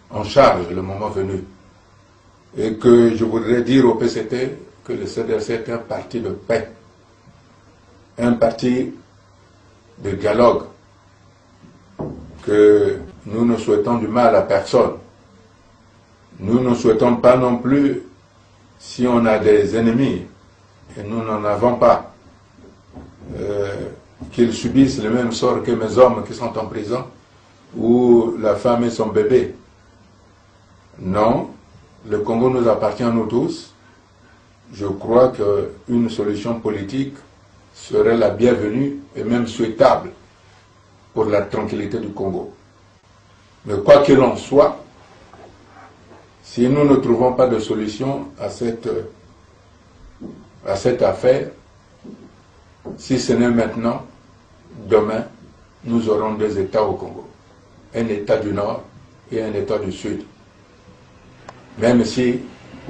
en charge le moment venu. Et que je voudrais dire au PCT que le CDRC est un parti de paix, un parti de dialogue, que nous ne souhaitons du mal à personne. Nous ne souhaitons pas non plus, si on a des ennemis, et nous n'en avons pas, qu'ils subissent le même sort que mes hommes qui sont en prison, ou la femme et son bébé. Non, le Congo nous appartient à nous tous. Je crois qu'une solution politique serait la bienvenue et même souhaitable pour la tranquillité du Congo. Mais quoi qu'il en soit, si nous ne trouvons pas de solution à cette affaire, si ce n'est maintenant, demain, nous aurons deux États au Congo. Un État du Nord et un État du Sud. Même si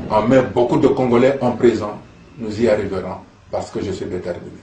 on met beaucoup de Congolais en prison, nous y arriverons parce que je suis déterminé.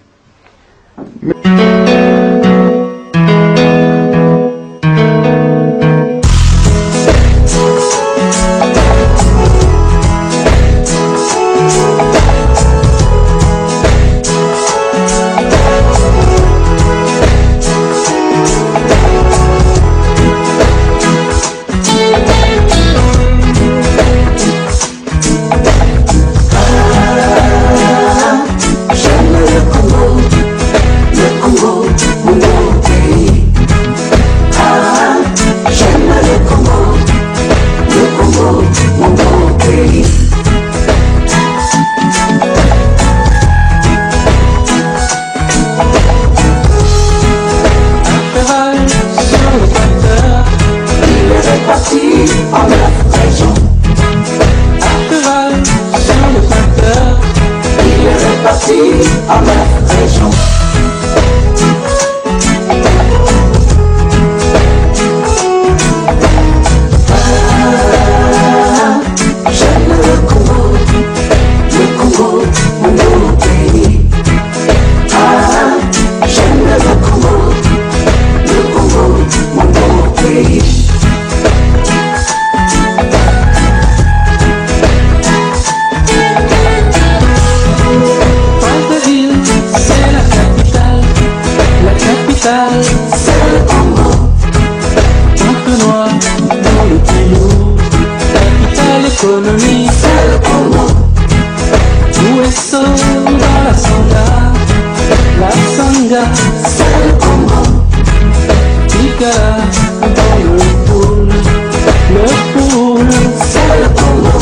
le poule, c'est le Congo.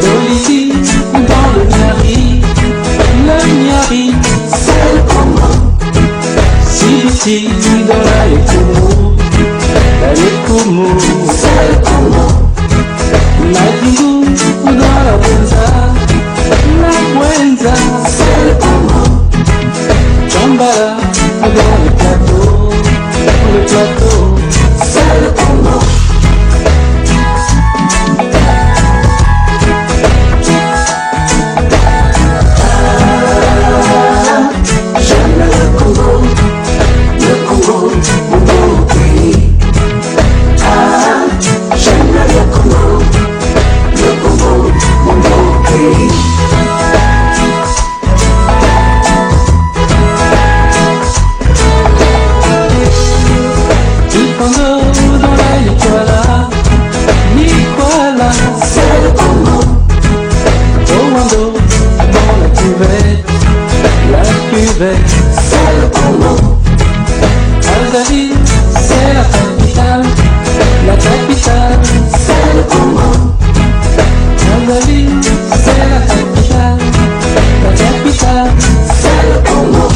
Bolivie dans le Niari, c'est le Congo. Siti dans la Yekumu, c'est le Congo. Madingu dans la Buenza, c'est le Congo. Chambala dans le plateau, c'est le Congo. J'aime le Congo, mon beau pays. J'aime le Congo, mon beau pays. Du Congo dans la Nicolas, c'est le Congo. Rwanda dans la cuvette, c'est le Congo. Algérie, c'est la capitale, c'est le Congo. Algérie, c'est la capitale, c'est le Congo.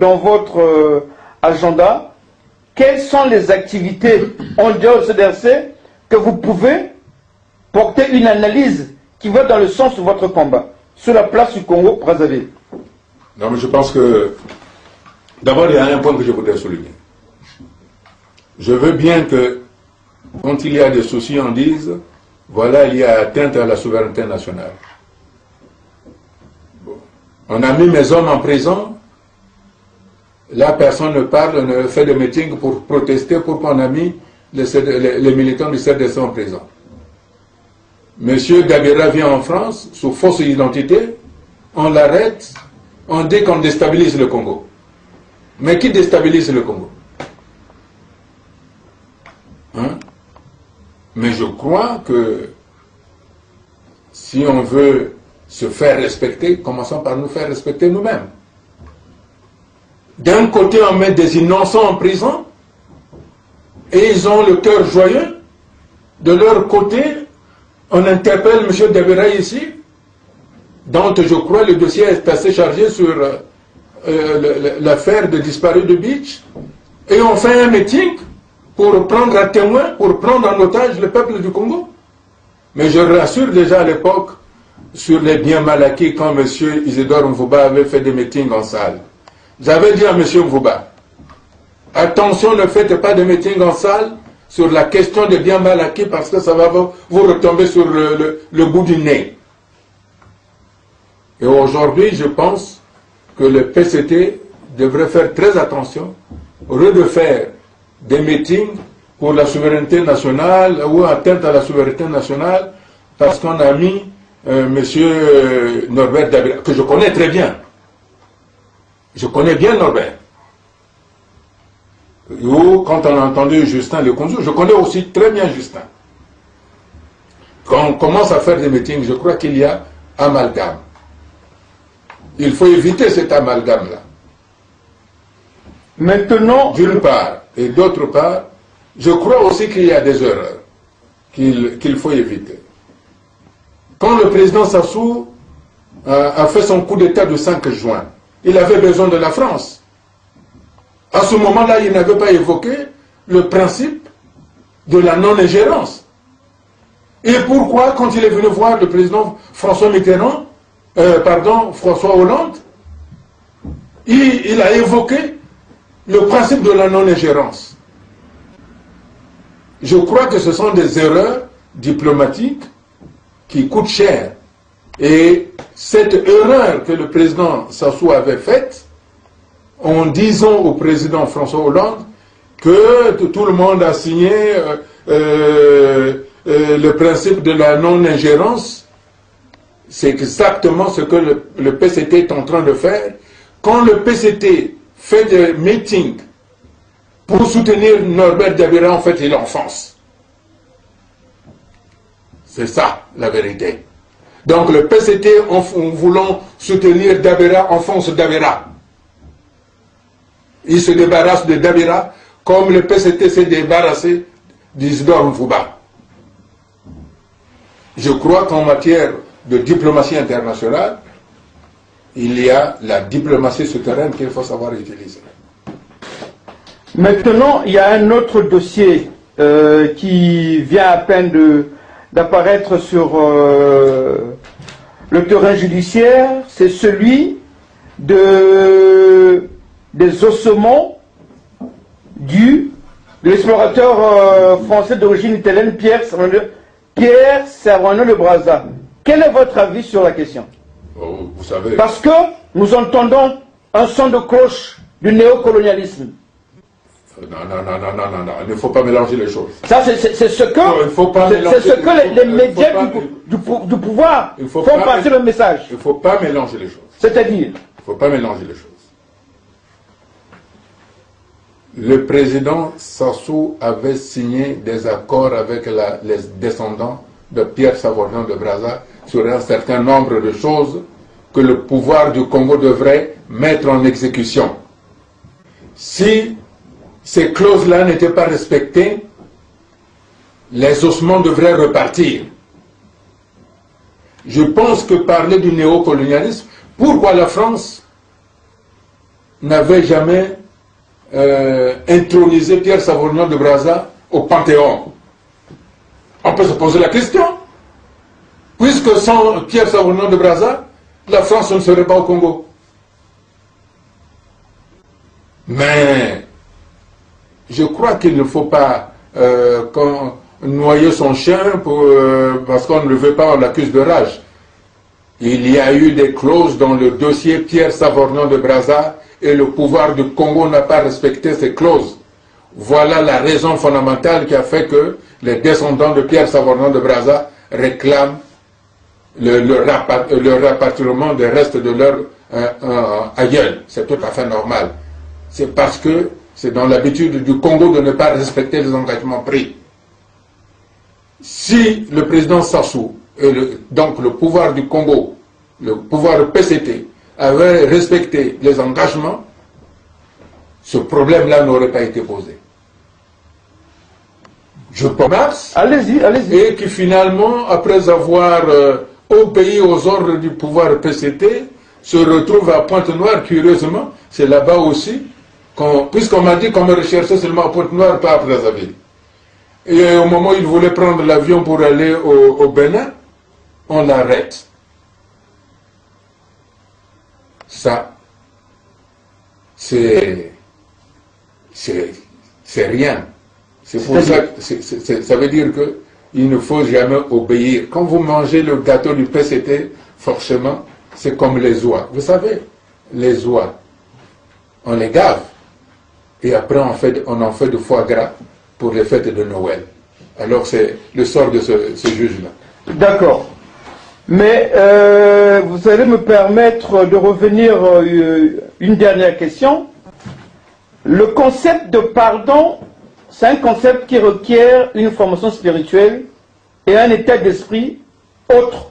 Dans votre agenda, quelles sont les activités en dehors de CDRC que vous pouvez porter une analyse qui va dans le sens de votre combat sur la place du Congo-Brazzaville? Non, mais je pense que d'abord il y a un point que je voudrais souligner. Je veux bien que quand il y a des soucis on dise voilà, il y a atteinte à la souveraineté nationale. Bon. On a mis mes hommes en prison. Là, personne ne parle, ne fait de meeting pour protester pourquoi on a mis les militants du CDC en prison. Monsieur Gabira vient en France sous fausse identité, on l'arrête, on dit qu'on déstabilise le Congo. Mais qui déstabilise le Congo? Hein? Mais je crois que si on veut se faire respecter, commençons par nous faire respecter nous-mêmes. D'un côté, on met des innocents en prison et ils ont le cœur joyeux. De leur côté, on interpelle M. Dabira ici, dont je crois le dossier est assez chargé sur l'affaire de disparu de Beach, et on fait un meeting pour prendre à témoin, pour prendre en otage le peuple du Congo. Mais je rassure déjà à l'époque sur les biens mal acquis quand M. Isidore Mvuba avait fait des meetings en salle. J'avais dit à M. Mvuba, attention, ne faites pas de meeting en salle sur la question des biens mal acquis parce que ça va vous retomber sur le bout du nez. Et aujourd'hui, je pense que le PCT devrait faire très attention au lieu de faire des meetings pour la souveraineté nationale ou atteinte à la souveraineté nationale parce qu'on a mis M. Norbert Dabira, que je connais très bien. Je connais bien Norbert. Ou quand on a entendu Justin Leconzo, je connais aussi très bien Justin. Quand on commence à faire des meetings, je crois qu'il y a amalgame. Il faut éviter cet amalgame-là. Maintenant, d'une part, et d'autre part, je crois aussi qu'il y a des erreurs qu'il faut éviter. Quand le président Sassou a fait son coup d'État du 5 juin, il avait besoin de la France. À ce moment-là, il n'avait pas évoqué le principe de la non-ingérence. Et pourquoi, quand il est venu voir le président François Hollande, il a évoqué le principe de la non-ingérence? Je crois que ce sont des erreurs diplomatiques qui coûtent cher. Et cette erreur que le président Sassou avait faite, en disant au président François Hollande que tout le monde a signé le principe de la non-ingérence, c'est exactement ce que le PCT est en train de faire. Quand le PCT fait des meetings pour soutenir Norbert Dabira, en fait, il enfonce. C'est ça, la vérité. Donc le PCT, en voulant soutenir Dabira, enfonce Dabira. Il se débarrasse de Dabira, comme le PCT s'est débarrassé d'Isidore Mfouba. Je crois qu'en matière de diplomatie internationale, il y a la diplomatie souterraine qu'il faut savoir utiliser. Maintenant, il y a un autre dossier qui vient à peine d'apparaître sur le terrain judiciaire, c'est celui des ossements de l'explorateur français d'origine italienne Pierre Servando de Brazza. Quel est votre avis sur la question? Oh, vous savez... Parce que nous entendons un son de cloche du néocolonialisme. Non, il ne faut pas mélanger les choses. Ça, c'est ce que les médias du pouvoir font passer le message. Il ne faut pas mélanger les choses. C'est-à-dire? Il ne faut pas mélanger les choses. Le président Sassou avait signé des accords avec les descendants de Pierre Servando de Brazza sur un certain nombre de choses que le pouvoir du Congo devrait mettre en exécution. Si ces clauses-là n'étaient pas respectées, les ossements devraient repartir. Je pense que parler du néocolonialisme, pourquoi la France n'avait jamais intronisé Pierre Servando de Brazza au Panthéon? On peut se poser la question. Puisque sans Pierre Servando de Brazza, la France ne serait pas au Congo. Mais je crois qu'il ne faut pas noyer son chien parce qu'on ne le veut pas, on l'accuse de rage. Il y a eu des clauses dans le dossier Pierre Servando de Brazza et le pouvoir du Congo n'a pas respecté ces clauses. Voilà la raison fondamentale qui a fait que les descendants de Pierre Servando de Brazza réclament le rapatriement des restes de leur aïeul. C'est tout à fait normal. C'est parce que c'est dans l'habitude du Congo de ne pas respecter les engagements pris. Si le président Sassou, et donc le pouvoir du Congo, le pouvoir PCT, avait respecté les engagements, ce problème-là n'aurait pas été posé. Je pense. Allez-y, allez-y. Et qui finalement, après avoir obéi aux ordres du pouvoir PCT, se retrouve à Pointe-Noire, curieusement, c'est là-bas aussi, puisqu'on m'a dit qu'on me recherchait seulement à Pointe-Noire, pas à Brazzaville. Et au moment où il voulait prendre l'avion pour aller au Bénin, on l'arrête. Ça, c'est rien. C'est pour ça que ça veut dire qu'il ne faut jamais obéir. Quand vous mangez le gâteau du PCT, forcément, c'est comme les oies. Vous savez, les oies, on les gave. Et après, on en fait du foie gras pour les fêtes de Noël. Alors, c'est le sort de ce juge-là. D'accord. Mais vous allez me permettre de revenir une dernière question. Le concept de pardon, c'est un concept qui requiert une formation spirituelle et un état d'esprit autre,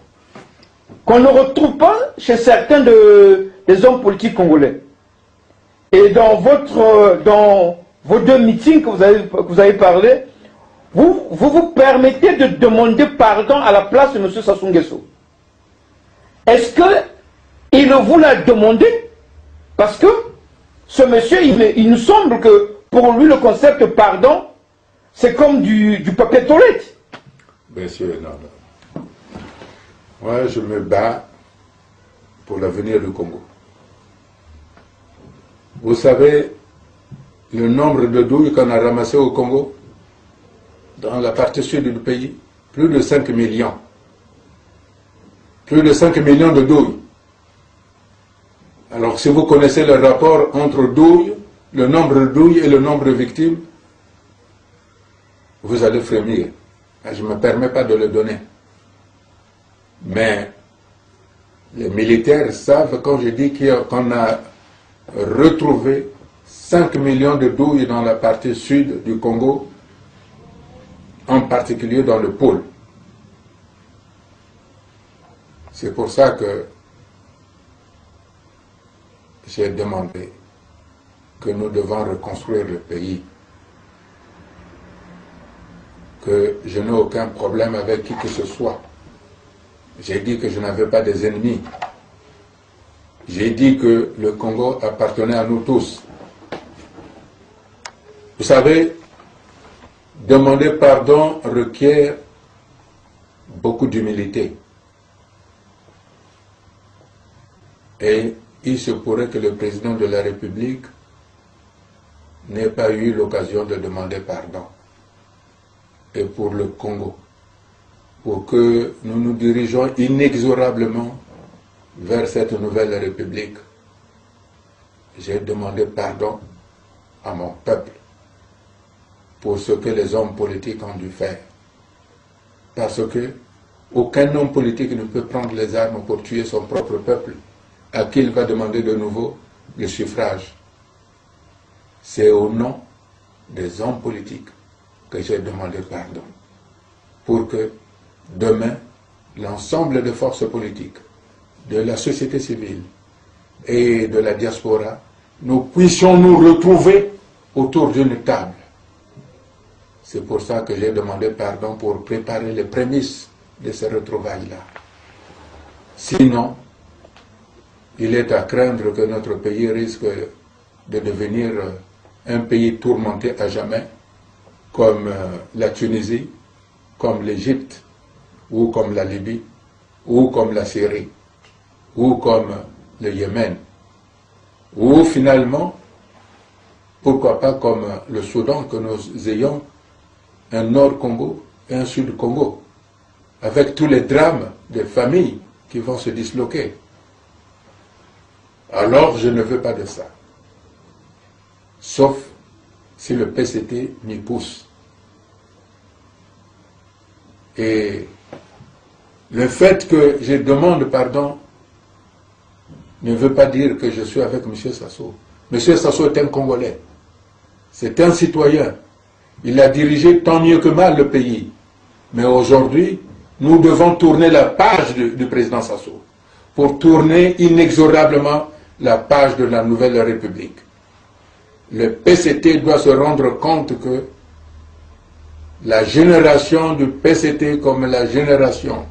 qu'on ne retrouve pas chez certains des hommes politiques congolais. Et dans vos deux meetings que vous avez parlé, vous permettez de demander pardon à la place de M. Sassou Nguesso. Est-ce que Il vous l'a demandé parce que ce monsieur, il nous semble que pour lui, le concept pardon, c'est comme du papier toilette. Monsieur, non. Moi, je me bats pour l'avenir du Congo. Vous savez, le nombre de douilles qu'on a ramassées au Congo, dans la partie sud du pays, plus de 5 millions. Plus de 5 millions de douilles. Alors, si vous connaissez le rapport entre douilles, le nombre de douilles et le nombre de victimes, vous allez frémir. Je ne me permets pas de le donner. Mais les militaires savent quand je dis qu'on a retrouvé 5 millions de douilles dans la partie sud du Congo, en particulier dans le pôle. C'est pour ça que j'ai demandé que nous devons reconstruire le pays, que je n'ai aucun problème avec qui que ce soit. J'ai dit que je n'avais pas des ennemis. J'ai dit que le Congo appartenait à nous tous. Vous savez, demander pardon requiert beaucoup d'humilité. Et il se pourrait que le président de la République n'ait pas eu l'occasion de demander pardon. Et pour le Congo, pour que nous nous dirigeons inexorablement vers cette nouvelle République, j'ai demandé pardon à mon peuple pour ce que les hommes politiques ont dû faire. Parce que aucun homme politique ne peut prendre les armes pour tuer son propre peuple, à qui il va demander de nouveau le suffrage. C'est au nom des hommes politiques que j'ai demandé pardon, pour que demain, l'ensemble des forces politiques, de la société civile et de la diaspora, nous puissions nous retrouver autour d'une table. C'est pour ça que j'ai demandé pardon pour préparer les prémices de ces retrouvailles-là. Sinon, il est à craindre que notre pays risque de devenir un pays tourmenté à jamais, comme la Tunisie, comme l'Égypte, ou comme la Libye, ou comme la Syrie, ou comme le Yémen, ou finalement, pourquoi pas comme le Soudan, que nous ayons un Nord Congo et un Sud Congo, avec tous les drames des familles qui vont se disloquer. Alors je ne veux pas de ça. Sauf si le PCT m'y pousse. Et le fait que je demande pardon ne veut pas dire que je suis avec M. Sassou. M. Sassou est un Congolais. C'est un citoyen. Il a dirigé tant mieux que mal le pays. Mais aujourd'hui, nous devons tourner la page du président Sassou pour tourner inexorablement la page de la nouvelle République. Le PCT doit se rendre compte que la génération du PCT comme la génération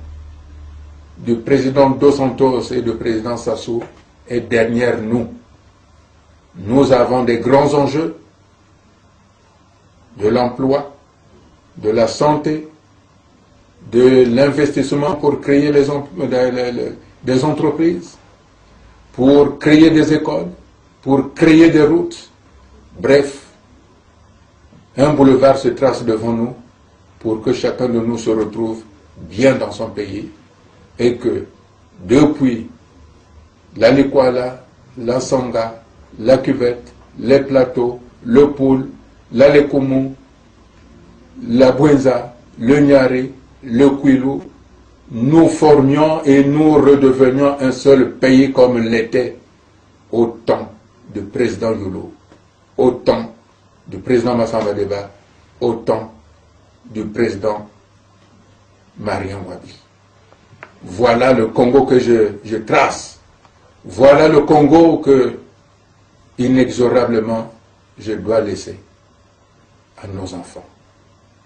du président Dos Santos et du président Sassou est derrière nous. Nous avons des grands enjeux de l'emploi, de la santé, de l'investissement pour créer des entreprises, pour créer des écoles, pour créer des routes. Bref, un boulevard se trace devant nous pour que chacun de nous se retrouve bien dans son pays et que depuis la Likwala, la Sanga, la Cuvette, les Plateaux, le Poul, la Lekoumou, la Bouenza, le Nyari, le Kwilu, nous formions et nous redevenions un seul pays comme l'était au temps du président Youlou, au temps du président Massamba Deba, au temps du président Marien Wabi. Voilà le Congo que je trace. Voilà le Congo que, inexorablement, je dois laisser à nos enfants,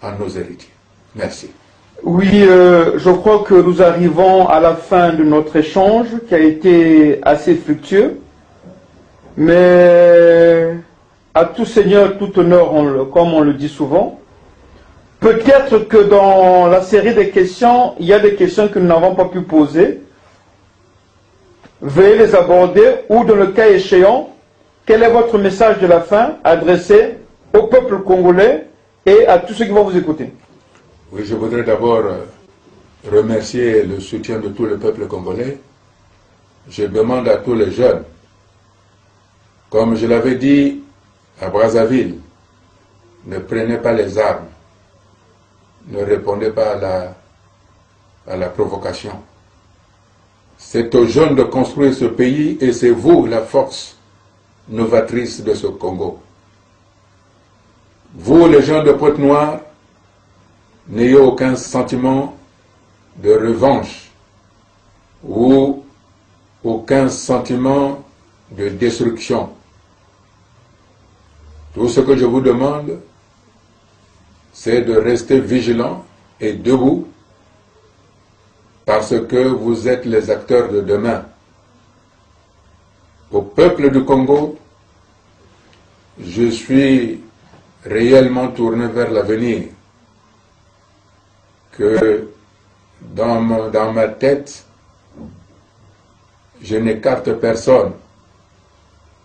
à nos héritiers. Merci. Oui, je crois que nous arrivons à la fin de notre échange qui a été assez fructueux. Mais à tout seigneur, tout honneur, comme on le dit souvent. Peut-être que dans la série des questions, il y a des questions que nous n'avons pas pu poser. Veuillez les aborder ou dans le cas échéant, quel est votre message de la fin adressé au peuple congolais et à tous ceux qui vont vous écouter? Oui, je voudrais d'abord remercier le soutien de tout le peuple congolais. Je demande à tous les jeunes, comme je l'avais dit à Brazzaville, ne prenez pas les armes, ne répondez pas à la provocation. C'est aux jeunes de construire ce pays et c'est vous la force novatrice de ce Congo. Vous, les gens de Pointe-Noire, n'ayez aucun sentiment de revanche ou aucun sentiment de destruction. Tout ce que je vous demande, c'est de rester vigilant et debout parce que vous êtes les acteurs de demain. Au peuple du Congo, je suis réellement tourné vers l'avenir. Que dans ma tête, je n'écarte personne,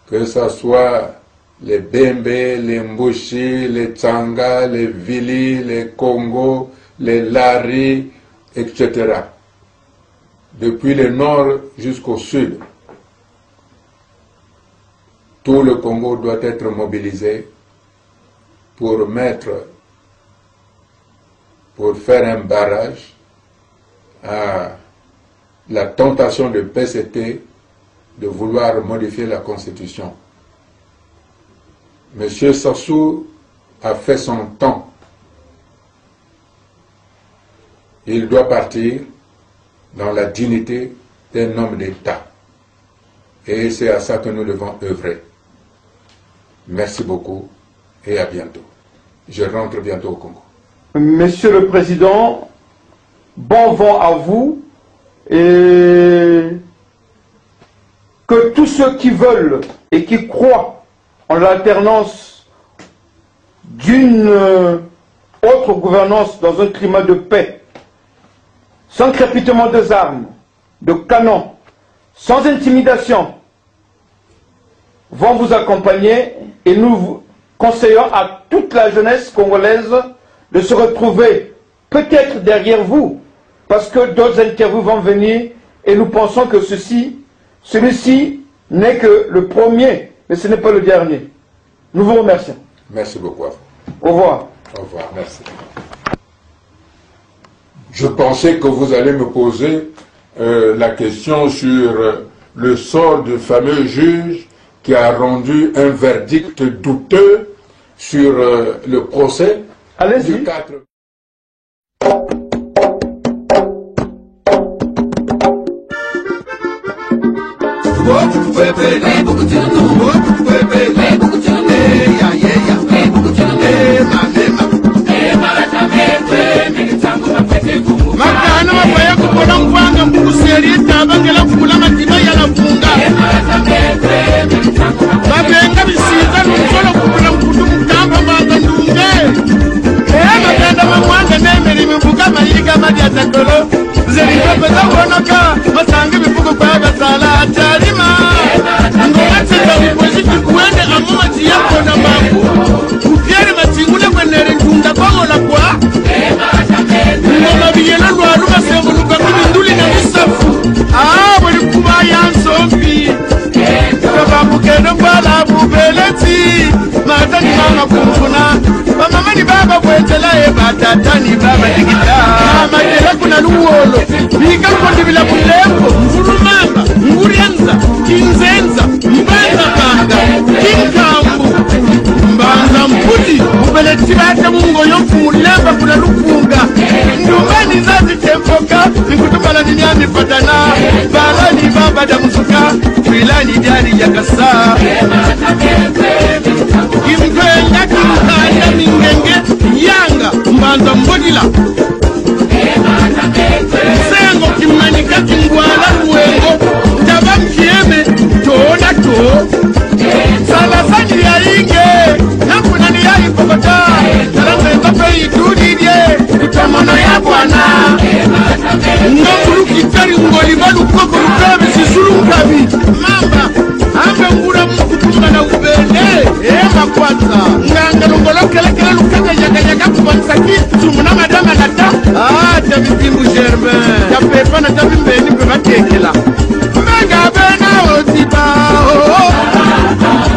que ce soit les Bembe, les Mbushi, les Tsanga, les Vili, les Congo, les Lari, etc. Depuis le nord jusqu'au sud, tout le Congo doit être mobilisé pour faire un barrage à la tentation de PCT de vouloir modifier la Constitution. Monsieur Sassou a fait son temps. Il doit partir dans la dignité d'un homme d'État. Et c'est à ça que nous devons œuvrer. Merci beaucoup et à bientôt. Je rentre bientôt au Congo. Monsieur le Président, bon vent à vous et que tous ceux qui veulent et qui croient en l'alternance d'une autre gouvernance dans un climat de paix, sans crépitement des armes, de canons, sans intimidation, vont vous accompagner et nous vous conseillons à toute la jeunesse congolaise de se retrouver peut-être derrière vous, parce que d'autres interviews vont venir et nous pensons que celui-ci n'est que le premier, mais ce n'est pas le dernier. Nous vous remercions. Merci beaucoup. Au revoir. Au revoir, merci. Je pensais que vous allez me poser la question sur le sort du fameux juge qui a rendu un verdict douteux sur le procès du 4. Makana mafaya kukola mkwanga mkuseri tabangela kula matiba ya lafunga babenga bisiza n'umusolo kukula mkudu mukamba mbanga ndunge maganda mamwanga nemeri mivuga mayiga madya takolo zerikopeza kuonoka masange bivugo kwa basala atalima ngomateka mkweziki kuende amumati yako na mambu kupiere matingule kwenere ndunda kongola kwa ngoma biyena lwalu basenguluka kubinduli na bisafu buli kuba yansombi kabambukeno kwala bubeleti matani mama kumfuna bamamani baba kwetelaye batatani baba digita amajela kuna luwolo bika kondibila bulembo mfulumamba ngurienza kinzenza mbanza banga kinkambu mbanza mputi ubeleti bate mungoyo mfumulemba kuna lufunga ndumbani zazi tempoka nikutubala ninyami patana balani baba damusuka filani jari yakasa kimkwenya kimkanya mingenge yanga mbanza mbodila libalu koko lukabe sisulu mkabi mamba ambe ngura mkutumba na ubele makwata nganga longolo kelekele lukaka yaka kubanza kitu muna madama na ta tabimbu Germain tapepa na tabimbeni pe batekela manga bena otiba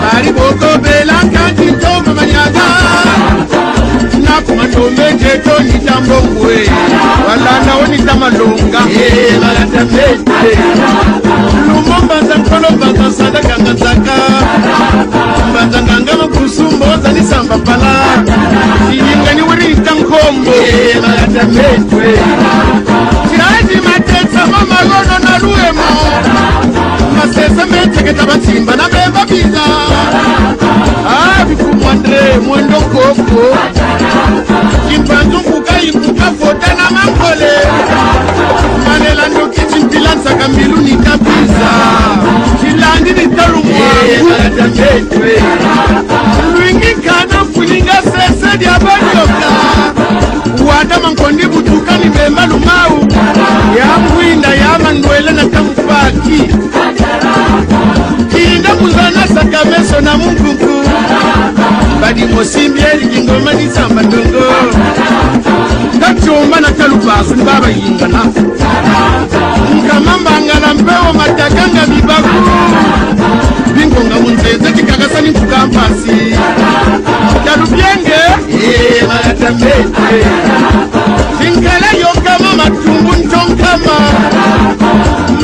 mari boko bela kanti to mamanyaga na kumando meje to ni tambongwe wala na oni tamalonga balata mete lumomba zankolo banga sada kanga zaka mbazanga makusumbo zani samba pala ininga ni wuri tankombo balata mete tiraji mateta mama gono na luemo masesa mete ketabatimba na beba biza bikumwandre mwendo koko kimpanzu kuka fota na mangole manela ndoki chimpilansa kamilu ni kapiza chilandi ni talumwa luingi kana funinga sese dia banyoka wada mankondi butuka ni bemba lumau ya mwinda ya mandwele na kamupaki kinda muzana sakameso na munguku badi mosimbieli kingoma ni samba ndongo kachomba na kalupasu ni baba yingana nkamamba ngana mpewo matakanga bibaku bingonga munzeze kikakasa ni kukampasi kalupienge malatamete sinkala yonkama matumbu ntonkama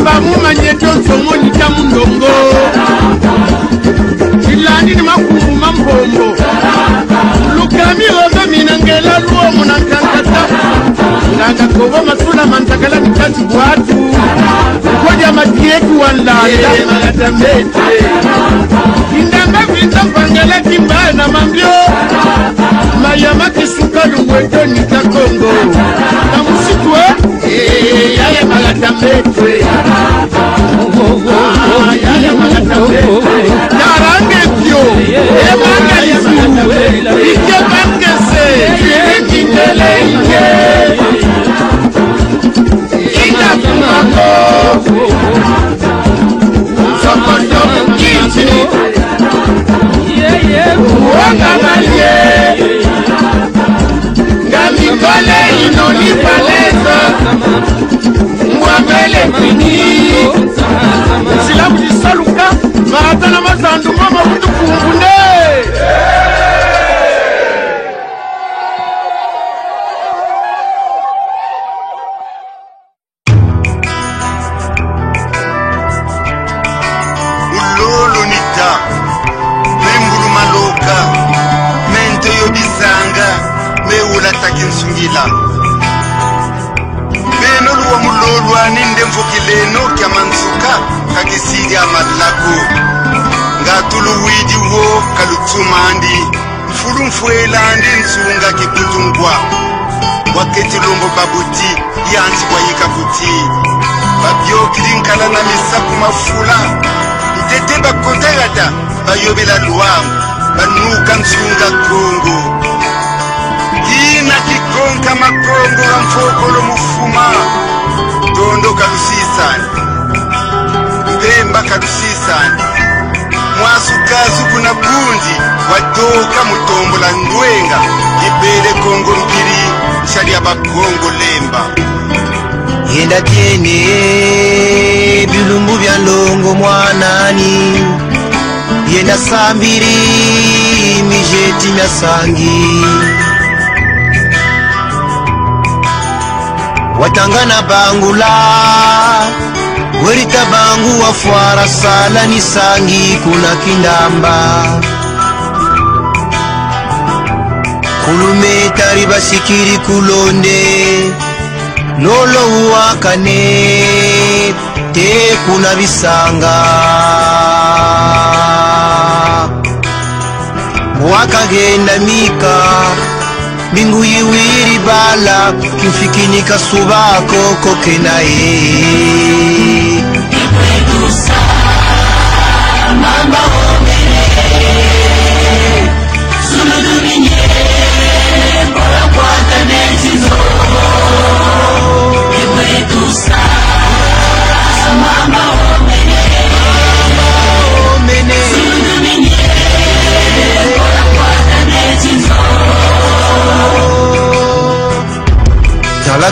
mbamuma nyeto nsomo nitamu ndongo chilandi ni makumbu mambombo lukami ozo minangela luo munankantata nganga kobo masula mantakala nikati watu koja matieku wanlanda malatamete kindanga vita mpangela kimbaya na mambio mayama kisuka lungweto nitakongo na musitwe yaya malatamete yaya malatamete yarange kyo emanga isu ike bangese ikindele ike inakumako sokoto mkiti uangamalie ngamikole inonipaleza mwambele kwini silamu jisaluka maratana mazandu mama kutu kumbune ulolo nita membulu maloka mente yobisanga meula takinsungila benoluwa mulolwa ninde mfukileno kya mansuka kakisidi amadlako ngatuluwidi wo kalutsumandi mfulu mfuelandi nsunga kikutungwa waketi lombo babuti yansi wayika buti babyokilinkala na misaku mafula itete bakontagata bayobela luwangu banuka nsunga kongo kina kikonka makongo gamfokolo mufuma tondo kalusisani mbemba kalusisani mwasukazu kuna bundi wadoka mutombola ndwenga ibele kongo mpiri nshali abakongo lemba yenda tiene bilumbu bya longo mwanani yenda sambiri mijeti myasangi watangana bangula werita bangu wafwara sala ni sangi kuna kindamba kulume tari basikiri kulonde lolo uwakane te kuna bisanga wakagenda mika mbingu yiwiri bala kimfikinika subako kokenaye mamba omene suluduminye bora kwata nezizo ebwetusa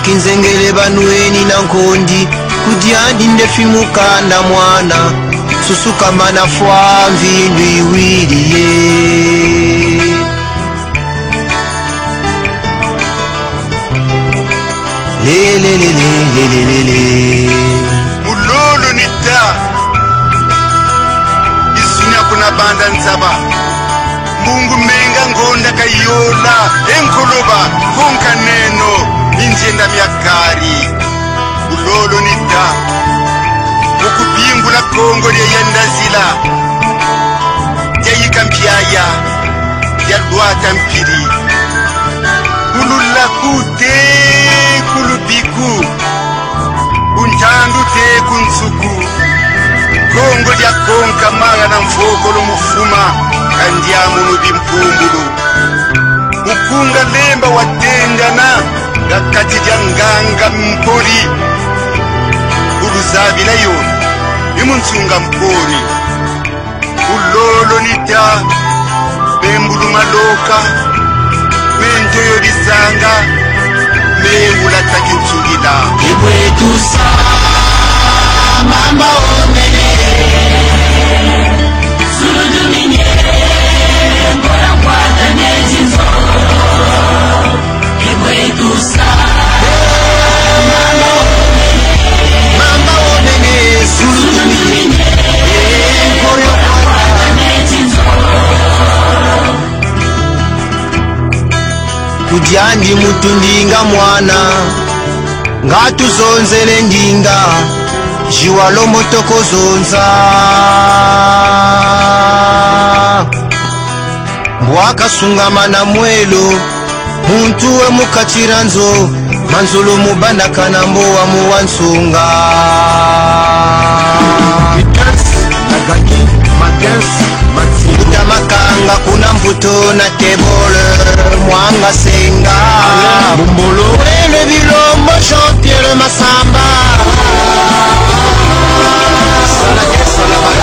kinzengele banueni na nkondi kudyandi ndefimukanda mwana susukama na fwa mvindu iwiliye lelelelelelelele mulolo nita isunya kuna banda nzaba mbungu menga ngonda kayola enkoloba konka neno injenda myakari mulolo nita ukubimbula kongo lyeyendazila yayika mpyaya yalwata mpiri kulula kute kulubiku untandu te kunsuku kongo lya konka manga na mfoko lomufuma kandyamu bimpungulu ukunga lemba watendana gakati lya nganga mpoli uluzabila yona imunsunga mponi ulolo nita bembulu maloka menjoyo lisanga mewula takintsugila ibwetusa mamba omene suluduminye mbora kwata nezinzo ibwetusa mamba omene suluduminye mbora kwata nezinzo kudyandi mutu ndinga mwana ngatuzonzele ndinga jiwalo motoko zonza mbwakasungama na mwelo muntu we mukachira nzo manzulu mubandaka na mbowa muwansunga utamakanga kuna mbuto na tebole mwanga senga bumbulu wele bilombo Jean-Pierre Masamba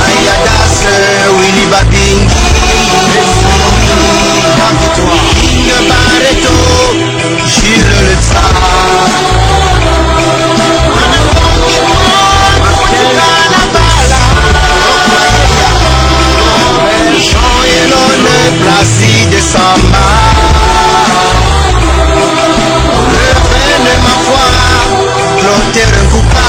ayadase Willy Babingi Bareto Gilles le Tsar Jean-Elone Placide Samba le vin de ma foi Clotaire Nkouka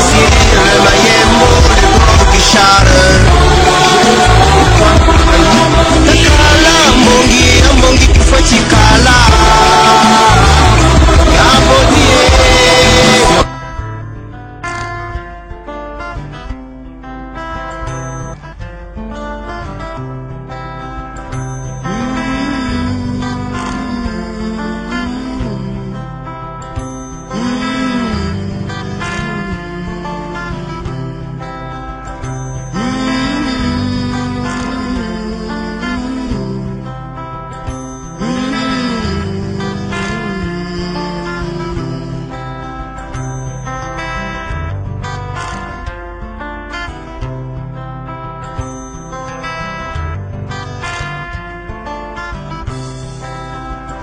Cyril Mayembo le gros Guichard Takala mbongi kifo chikala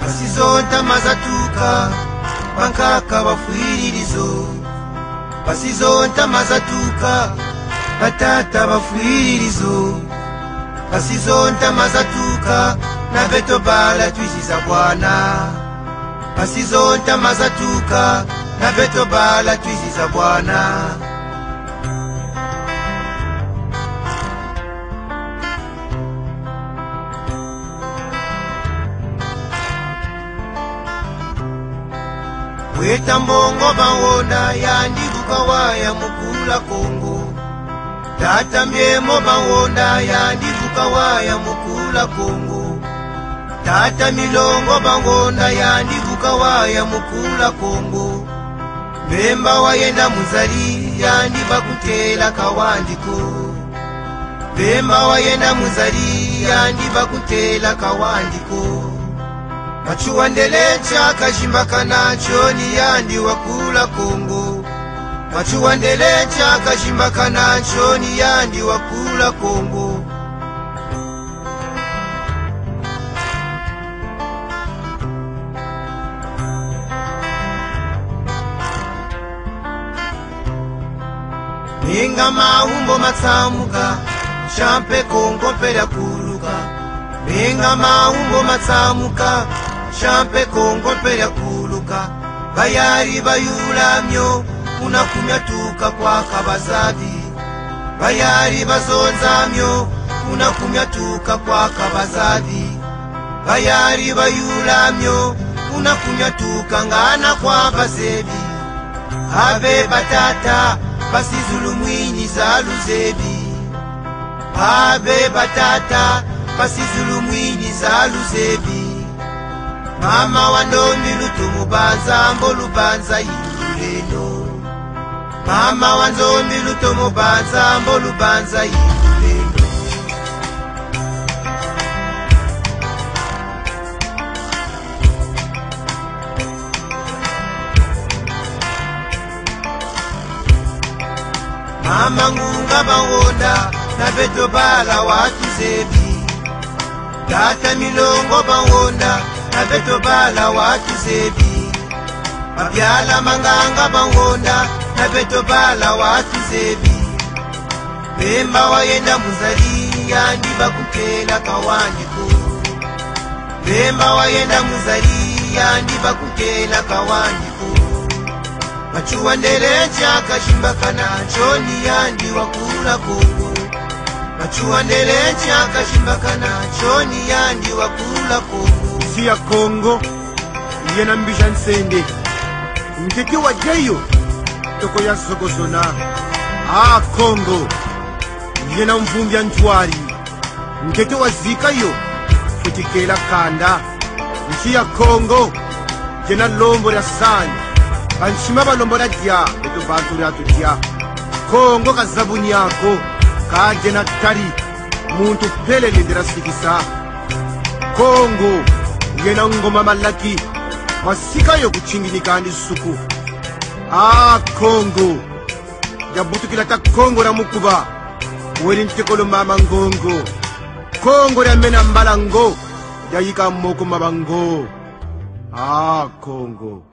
Basizonta mazatuka bankaka bafuiririzo Basizonta mazatuka batata bafuiririzo Basizonta mazatuka na beto bala twiziza bwana Basizonta mazatuka na beto bala twiziza bwana Weta mbongo bawona yandibuka waya mukula Kongo Tata mbyemo bawona yandibuka waya mukula Kongo Tata milongo bawona yandibuka waya mukula Kongo Bemba wayenda muzali yandiba kutela kawandiko Bemba wayenda muzali yandiba kutela kawandiko Machuandelecha kashimba nacho ni yandi wakula Kongo Machuandelecha kashimba nacho ni yandi wakula Kongo benga maumbo matsamuka champe Kongo pera kuluka benga maumbo matsamuka champe Kongo pera kuluka bayari bayulamyo unakumyatuka kwa kabazabi bayari bazonzamyo unakumyatuka kwa kabazabi bayari bayulamyo unakumyatuka ngana kwa bazebi abe batata basizulu mwinyi za luzebi abe batata basizulu mwinyi za luzebi mama wandomi lutumubanza mbolubanza yuleno mama wanzomi lutumubanza mbolubanza yuleno mama ngunga bawonda na beto bala watu zebi tata milongo bawonda na beto bala watu zebi mabyala manganga bawonda na beto bala watu zebi bemba wayenda muzali yandi bakutela kawandiko bemba wayenda muzali yandi bakutela kawandiko machuwa ndele chaka shimbakana choni yandi wakula Kongo machuwa ndele chaka shimbakana choni yandi wakula Kongo siya Kongo yena mbisha nsende mtiki wa jeyo toko ya sogozona Kongo yena mvumbya ntwari mtiki wa zika yo futikela kanda siya Kongo yena lombo ya sani banshima balombora dya eto bantu lyatu dya Kongo kazabuni yako kaje na tari muntu pele lidera sikisa Kongo ngena ngoma malaki masika yo kuchinginika andi suku Kongo yabutukila ta Kongo la mukuba weli ntekolo mama ngongo Kongo ya mena mbalango yayika moko mabango Kongo